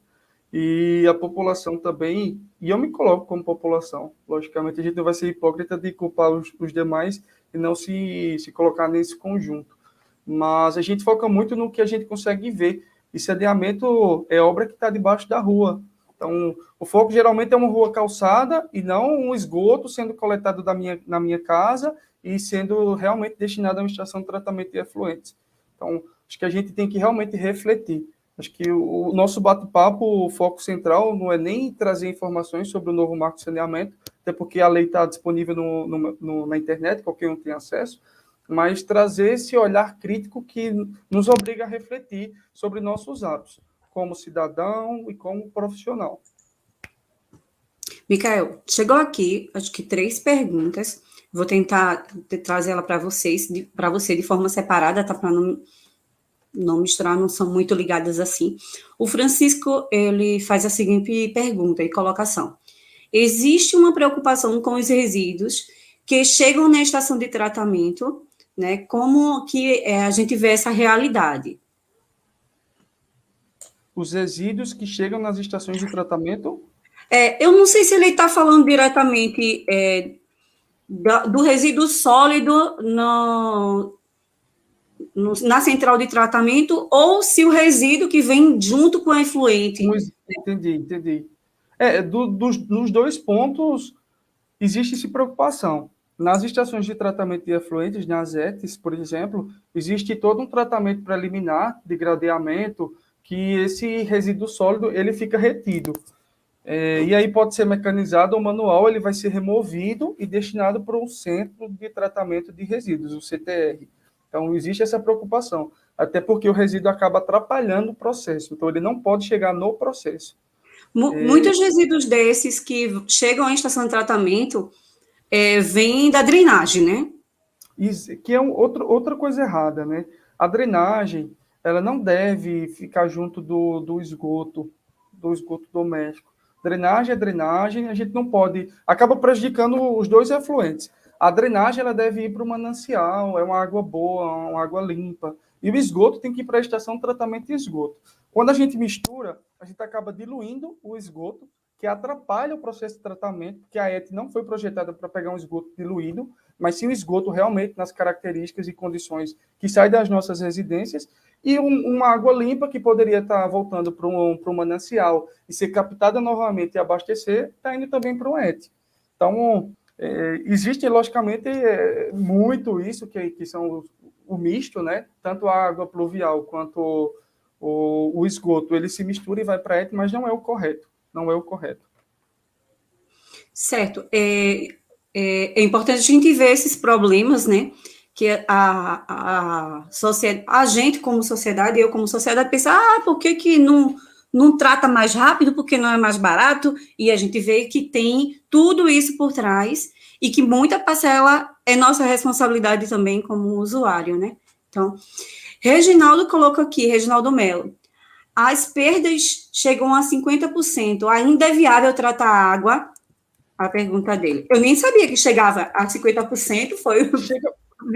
E a população também, e eu me coloco como população, logicamente a gente não vai ser hipócrita de culpar os demais e não se colocar nesse conjunto. Mas a gente foca muito no que a gente consegue ver. E saneamento é obra que está debaixo da rua. Então, o foco geralmente é uma rua calçada e não um esgoto sendo coletado na minha casa e sendo realmente destinado a uma estação de tratamento de efluentes. Então, acho que a gente tem que realmente refletir. Acho que o nosso bate-papo, o foco central, não é nem trazer informações sobre o novo marco de saneamento, até porque a lei está disponível na internet, qualquer um tem acesso, mas trazer esse olhar crítico que nos obriga a refletir sobre nossos atos, como cidadão e como profissional. Mikael, chegou aqui, acho que 3 perguntas. Vou tentar trazer ela para você de forma separada, tá? Para não misturar, não são muito ligadas assim. O Francisco, ele faz a seguinte pergunta e colocação. Existe uma preocupação com os resíduos que chegam na estação de tratamento, né? Como que a gente vê essa realidade? Os resíduos que chegam nas estações de tratamento? Eu não sei se ele está falando diretamente do resíduo sólido na central de tratamento, ou se o resíduo que vem junto com o efluente. Entendi. Nos dois pontos, existe essa preocupação. Nas estações de tratamento de efluentes, nas ETs, por exemplo, existe todo um tratamento preliminar de gradeamento, que esse resíduo sólido ele fica retido. E aí pode ser mecanizado ou manual, ele vai ser removido e destinado para um centro de tratamento de resíduos, o CTR. Então, existe essa preocupação, até porque o resíduo acaba atrapalhando o processo, então ele não pode chegar no processo. Muitos resíduos desses que chegam à estação de tratamento vêm da drenagem, né? Que é outra coisa errada, né? A drenagem, ela não deve ficar junto do esgoto doméstico. Drenagem é drenagem, a gente não pode... Acaba prejudicando os dois efluentes. A drenagem, ela deve ir para o manancial, é uma água boa, uma água limpa. E o esgoto tem que ir para a estação de tratamento de esgoto. Quando a gente mistura, a gente acaba diluindo o esgoto, que atrapalha o processo de tratamento, porque a ET não foi projetada para pegar um esgoto diluído, mas sim o esgoto realmente nas características e condições que sai das nossas residências, e uma água limpa que poderia estar voltando para um manancial e ser captada novamente e abastecer, está indo também para o ET. Então, existe, logicamente, muito isso, que são o misto, né? Tanto a água pluvial quanto o esgoto, ele se mistura e vai para a ET, mas não é o correto. Não é o correto. Certo. É importante a gente ver esses problemas, né? Que a gente, como sociedade, eu como sociedade, pensa, por que não trata mais rápido, porque não é mais barato? E a gente vê que tem tudo isso por trás e que muita parcela é nossa responsabilidade também como usuário, né? Então, Reginaldo colocou aqui, Reginaldo Melo, as perdas chegam a 50%. Ainda é viável tratar a água? A pergunta dele. Eu nem sabia que chegava a 50%.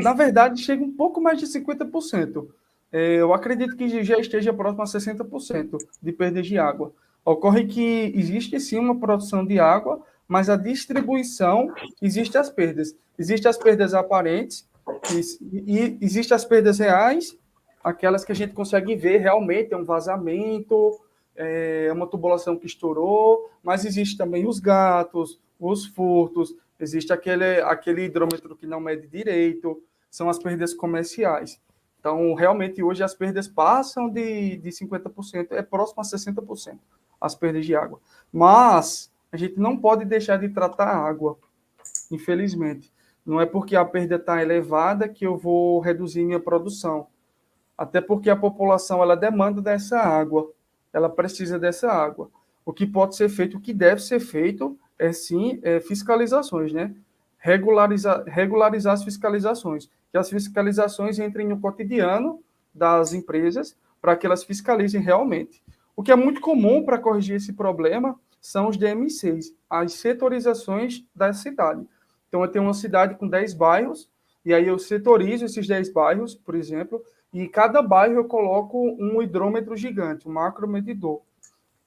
Na verdade, chega um pouco mais de 50%. Eu acredito que já esteja próximo a 60% de perdas de água. Ocorre que existe sim uma produção de água, mas a distribuição, existe as perdas. Existem as perdas aparentes e existem as perdas reais, aquelas que a gente consegue ver realmente, é um vazamento, é uma tubulação que estourou, mas existe também os gatos, os furtos, existe aquele hidrômetro que não mede direito, são as perdas comerciais. Então, realmente, hoje as perdas passam de 50%, é próximo a 60%, as perdas de água. Mas a gente não pode deixar de tratar a água, infelizmente. Não é porque a perda está elevada que eu vou reduzir minha produção. Até porque a população ela demanda dessa água, ela precisa dessa água. O que pode ser feito, o que deve ser feito, sim, fiscalizações, né? Regularizar as fiscalizações, que as fiscalizações entrem no cotidiano das empresas para que elas fiscalizem realmente. O que é muito comum para corrigir esse problema são os DMCs, as setorizações da cidade. Então, eu tenho uma cidade com 10 bairros, e aí eu setorizo esses 10 bairros, por exemplo, e cada bairro eu coloco um hidrômetro gigante, um macromedidor.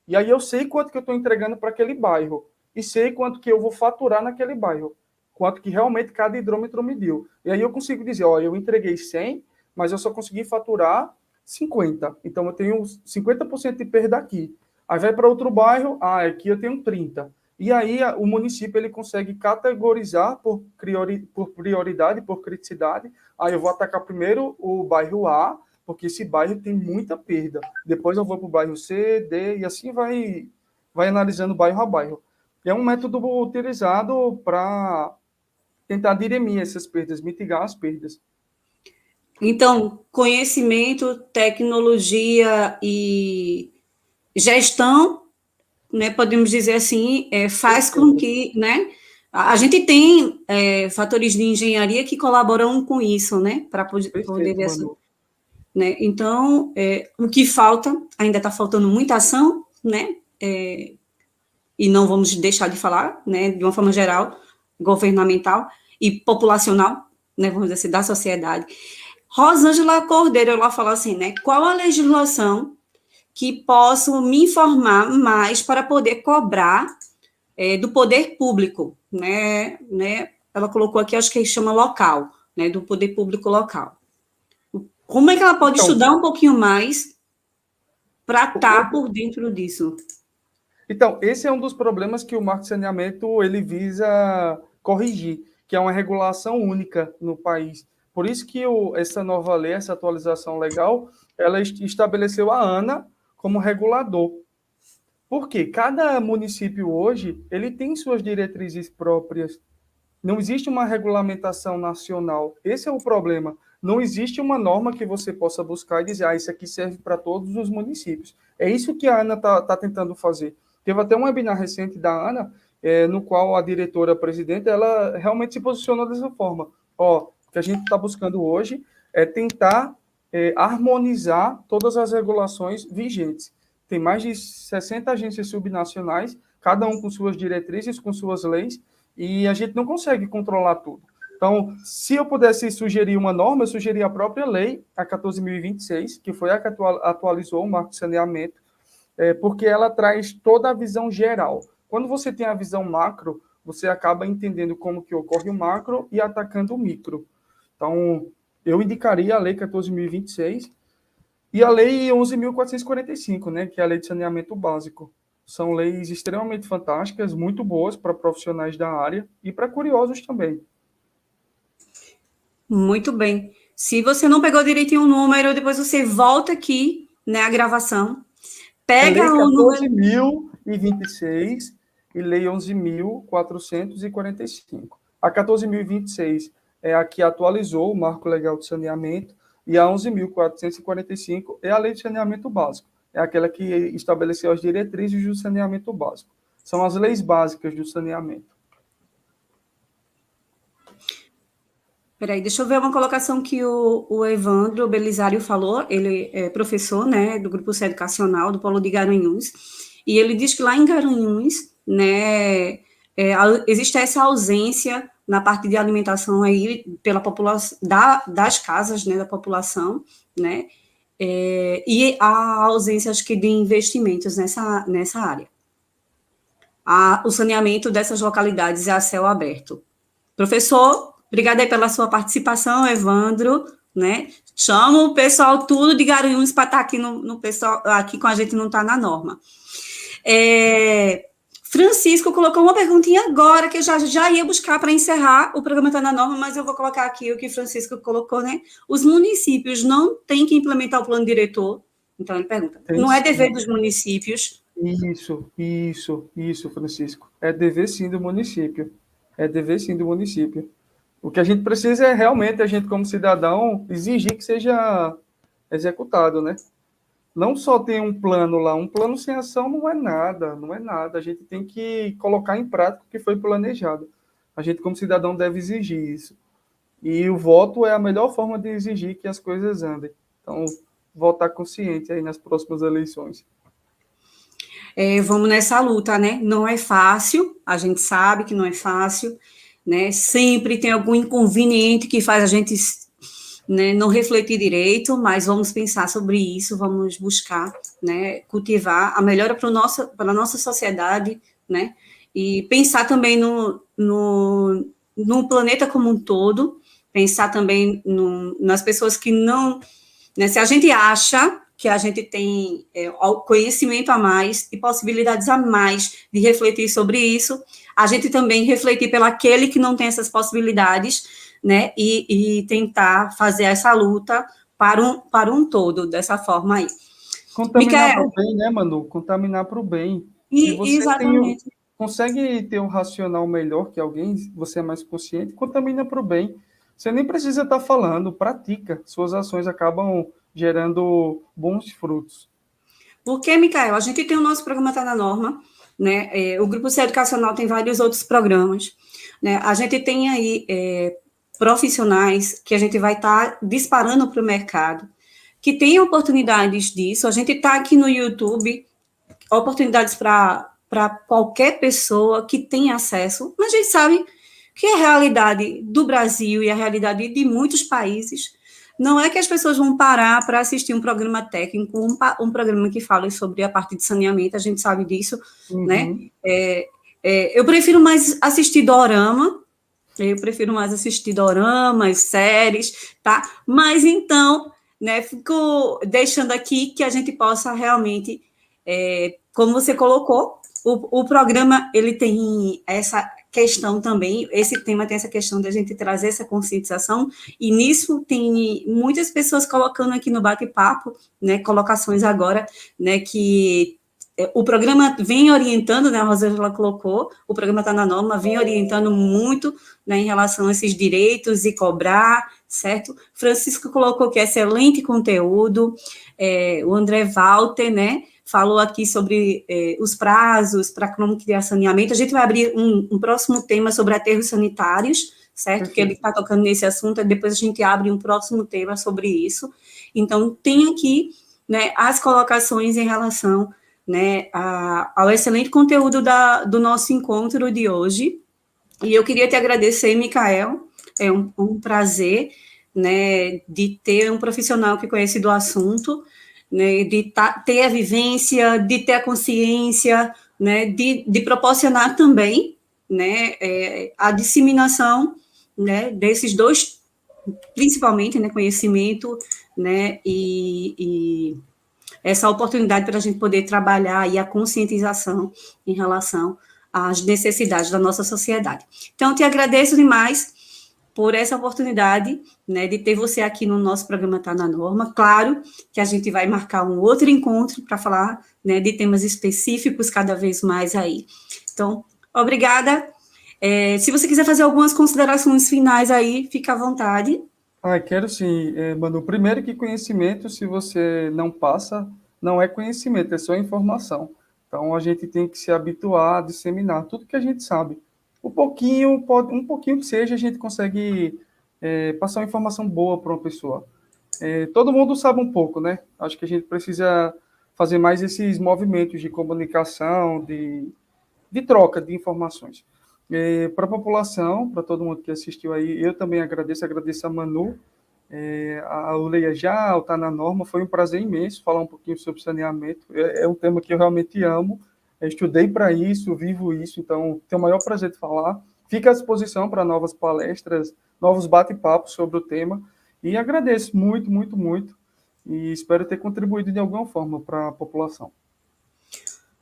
E aí eu sei quanto que eu estou entregando para aquele bairro, e sei quanto que eu vou faturar naquele bairro, quanto que realmente cada hidrômetro mediu. E aí eu consigo dizer, eu entreguei 100, mas eu só consegui faturar 50. Então eu tenho 50% de perda aqui. Aí vai para outro bairro, aqui eu tenho 30. E aí o município ele consegue categorizar por prioridade, por criticidade. Aí eu vou atacar primeiro o bairro A, porque esse bairro tem muita perda. Depois eu vou para o bairro C, D, e assim vai analisando bairro a bairro. É um método utilizado para tentar dirimir essas perdas, mitigar as perdas. Então, conhecimento, tecnologia e gestão, né, podemos dizer assim, faz com que, né, a gente tem fatores de engenharia que colaboram com isso, né, para poder ver né? Então, o que falta, ainda está faltando muita ação, né, e não vamos deixar de falar, né, de uma forma geral, governamental e populacional, né, vamos dizer assim, da sociedade. Rosângela Cordeiro, ela fala assim, né, qual a legislação que posso me informar mais para poder cobrar do poder público, né, ela colocou aqui, acho que chama local, né, do poder público local. Como é que ela pode Então, estudar um pouquinho mais para estar por dentro disso? Então, esse é um dos problemas que o marco de saneamento ele visa corrigir, que é uma regulação única no país. Por isso que essa nova lei, essa atualização legal, ela estabeleceu a ANA como regulador. Porque cada município hoje, ele tem suas diretrizes próprias. Não existe uma regulamentação nacional. Esse é o problema. Não existe uma norma que você possa buscar e dizer, isso aqui serve para todos os municípios. É isso que a ANA está tentando fazer. Teve até um webinar recente da ANA, no qual a diretora-presidente, ela realmente se posicionou dessa forma. O que a gente está buscando hoje é tentar harmonizar todas as regulações vigentes. Tem mais de 60 agências subnacionais, cada um com suas diretrizes, com suas leis, e a gente não consegue controlar tudo. Então, se eu pudesse sugerir uma norma, eu sugeriria a própria lei, a 14.026, que foi a que atualizou o marco de saneamento, porque ela traz toda a visão geral. Quando você tem a visão macro, você acaba entendendo como que ocorre o macro e atacando o micro. Então, eu indicaria a lei 14.026 e a lei 11.445, né, que é a lei de saneamento básico. São leis extremamente fantásticas, muito boas para profissionais da área e para curiosos também. Muito bem. Se você não pegou direitinho o número, depois você volta aqui, né, a gravação, pega lei o número... 14.026 e lei 11.445. A 14.026 é a que atualizou o marco legal de saneamento e a 11.445 é a lei de saneamento básico. É aquela que estabeleceu as diretrizes do saneamento básico. São as leis básicas do saneamento. Peraí, deixa eu ver uma colocação que o Evandro Belisário falou. Ele é professor, né, do Grupo C Educacional, do Polo de Garanhuns, e ele diz que lá em Garanhuns, né, existe essa ausência na parte de alimentação aí pela população, das casas, né, da população, né, e a ausência, acho que, de investimentos nessa área. O saneamento dessas localidades é a céu aberto. Professor, obrigada aí pela sua participação, Evandro, né? Chama o pessoal tudo de Garanhuns para estar aqui no pessoal aqui com a gente, não está na norma. Francisco colocou uma perguntinha agora que eu já ia buscar para encerrar o programa Está na Norma, mas eu vou colocar aqui o que Francisco colocou, né? Os municípios não têm que implementar o plano diretor. Então, ele pergunta, não é dever dos municípios? Isso, Francisco. É dever sim do município. É dever sim do município. O que a gente precisa é realmente, a gente como cidadão, exigir que seja executado, né? Não só tem um plano lá, um plano sem ação não é nada, não é nada. A gente tem que colocar em prática o que foi planejado. A gente como cidadão deve exigir isso. E o voto é a melhor forma de exigir que as coisas andem. Então, votar consciente aí nas próximas eleições. Vamos nessa luta, né? Não é fácil, a gente sabe que não é fácil, né? Sempre tem algum inconveniente que faz a gente, né, não refletir direito, mas vamos pensar sobre isso, vamos buscar, né, cultivar a melhora para a nossa sociedade, né? E pensar também no planeta como um todo, pensar também nas pessoas que não... Né, se a gente acha que a gente tem conhecimento a mais e possibilidades a mais de refletir sobre isso, a gente também refletir pelo aquele que não tem essas possibilidades, né, e tentar fazer essa luta para um todo, dessa forma aí. Contaminar para o bem, né, Manu? Contaminar para o bem. Se você exatamente. consegue ter um racional melhor que alguém, você é mais consciente, contamina para o bem. Você nem precisa estar falando, pratica. Suas ações acabam gerando bons frutos. Porque, Micael, a gente tem o nosso programa Está na Norma, né? O Grupo C Educacional tem vários outros programas, né? A gente tem aí profissionais que a gente vai estar disparando para o mercado, que tem oportunidades disso. A gente está aqui no YouTube, oportunidades para qualquer pessoa que tenha acesso, mas a gente sabe que a realidade do Brasil e a realidade de muitos países não é que as pessoas vão parar para assistir um programa técnico, um programa que fala sobre a parte de saneamento, a gente sabe disso, né? Eu prefiro mais assistir dorama, séries, tá? Mas então, né, fico deixando aqui que a gente possa realmente, como você colocou, o programa, ele tem essa questão também, esse tema tem essa questão de a gente trazer essa conscientização, e nisso tem muitas pessoas colocando aqui no bate-papo, né, colocações agora, né, que o programa vem orientando, né, a Rosângela colocou, o programa está na norma, vem orientando muito, né, em relação a esses direitos e cobrar, certo? Francisco colocou que é excelente conteúdo, o André Walter, né, falou aqui sobre os prazos para como criar saneamento. A gente vai abrir um próximo tema sobre aterros sanitários, certo? Que ele está tocando nesse assunto, e depois a gente abre um próximo tema sobre isso. Então, tem aqui, né, as colocações em relação, né, ao excelente conteúdo do nosso encontro de hoje. E eu queria te agradecer, Micael, é um prazer, né, de ter um profissional que conhece do assunto, né, de ter a vivência, de ter a consciência, né, de proporcionar também, né, a disseminação, né, desses dois, principalmente, né, conhecimento, né, e essa oportunidade para a gente poder trabalhar e a conscientização em relação às necessidades da nossa sociedade. Então, eu te agradeço demais por essa oportunidade, né, de ter você aqui no nosso programa Tá na Norma. Claro que a gente vai marcar um outro encontro para falar, né, de temas específicos cada vez mais aí. Então, obrigada. Se você quiser fazer algumas considerações finais aí, fica à vontade. Quero sim, Manu. Primeiro que conhecimento, se você não passa, não é conhecimento, é só informação. Então, a gente tem que se habituar a disseminar tudo que a gente sabe. Um pouquinho que seja, a gente consegue passar uma informação boa para uma pessoa. Todo mundo sabe um pouco, né? Acho que a gente precisa fazer mais esses movimentos de comunicação, de troca de informações. Para a população, para todo mundo que assistiu aí, eu também agradeço a Manu, a Leia já, o Tá na Norma, foi um prazer imenso falar um pouquinho sobre saneamento, é um tema que eu realmente amo, estudei para isso, vivo isso, então tenho o maior prazer de falar, fica à disposição para novas palestras, novos bate-papos sobre o tema, e agradeço muito, muito, muito, e espero ter contribuído de alguma forma para a população.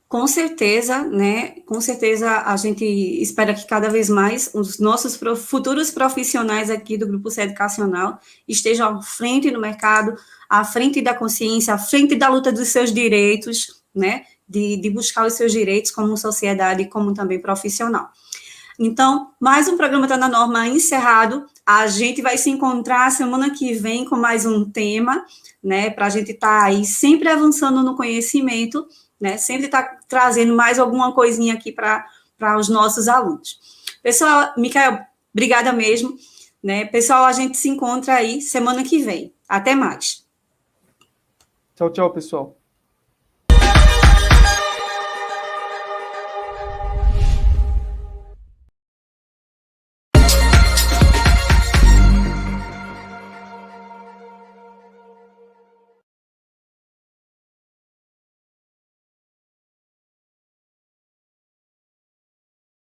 Com certeza, né? Com certeza a gente espera que cada vez mais os nossos futuros profissionais aqui do Grupo C Educacional estejam à frente no mercado, à frente da consciência, à frente da luta dos seus direitos, né? De buscar os seus direitos como sociedade, como também profissional. Então, mais um programa Tá na Norma encerrado. A gente vai se encontrar semana que vem com mais um tema, né? Para a gente estar aí sempre avançando no conhecimento, né? Sempre está trazendo mais alguma coisinha aqui para os nossos alunos. Pessoal, Micael, obrigada mesmo, né? Pessoal, a gente se encontra aí semana que vem. Até mais. Tchau, tchau, pessoal.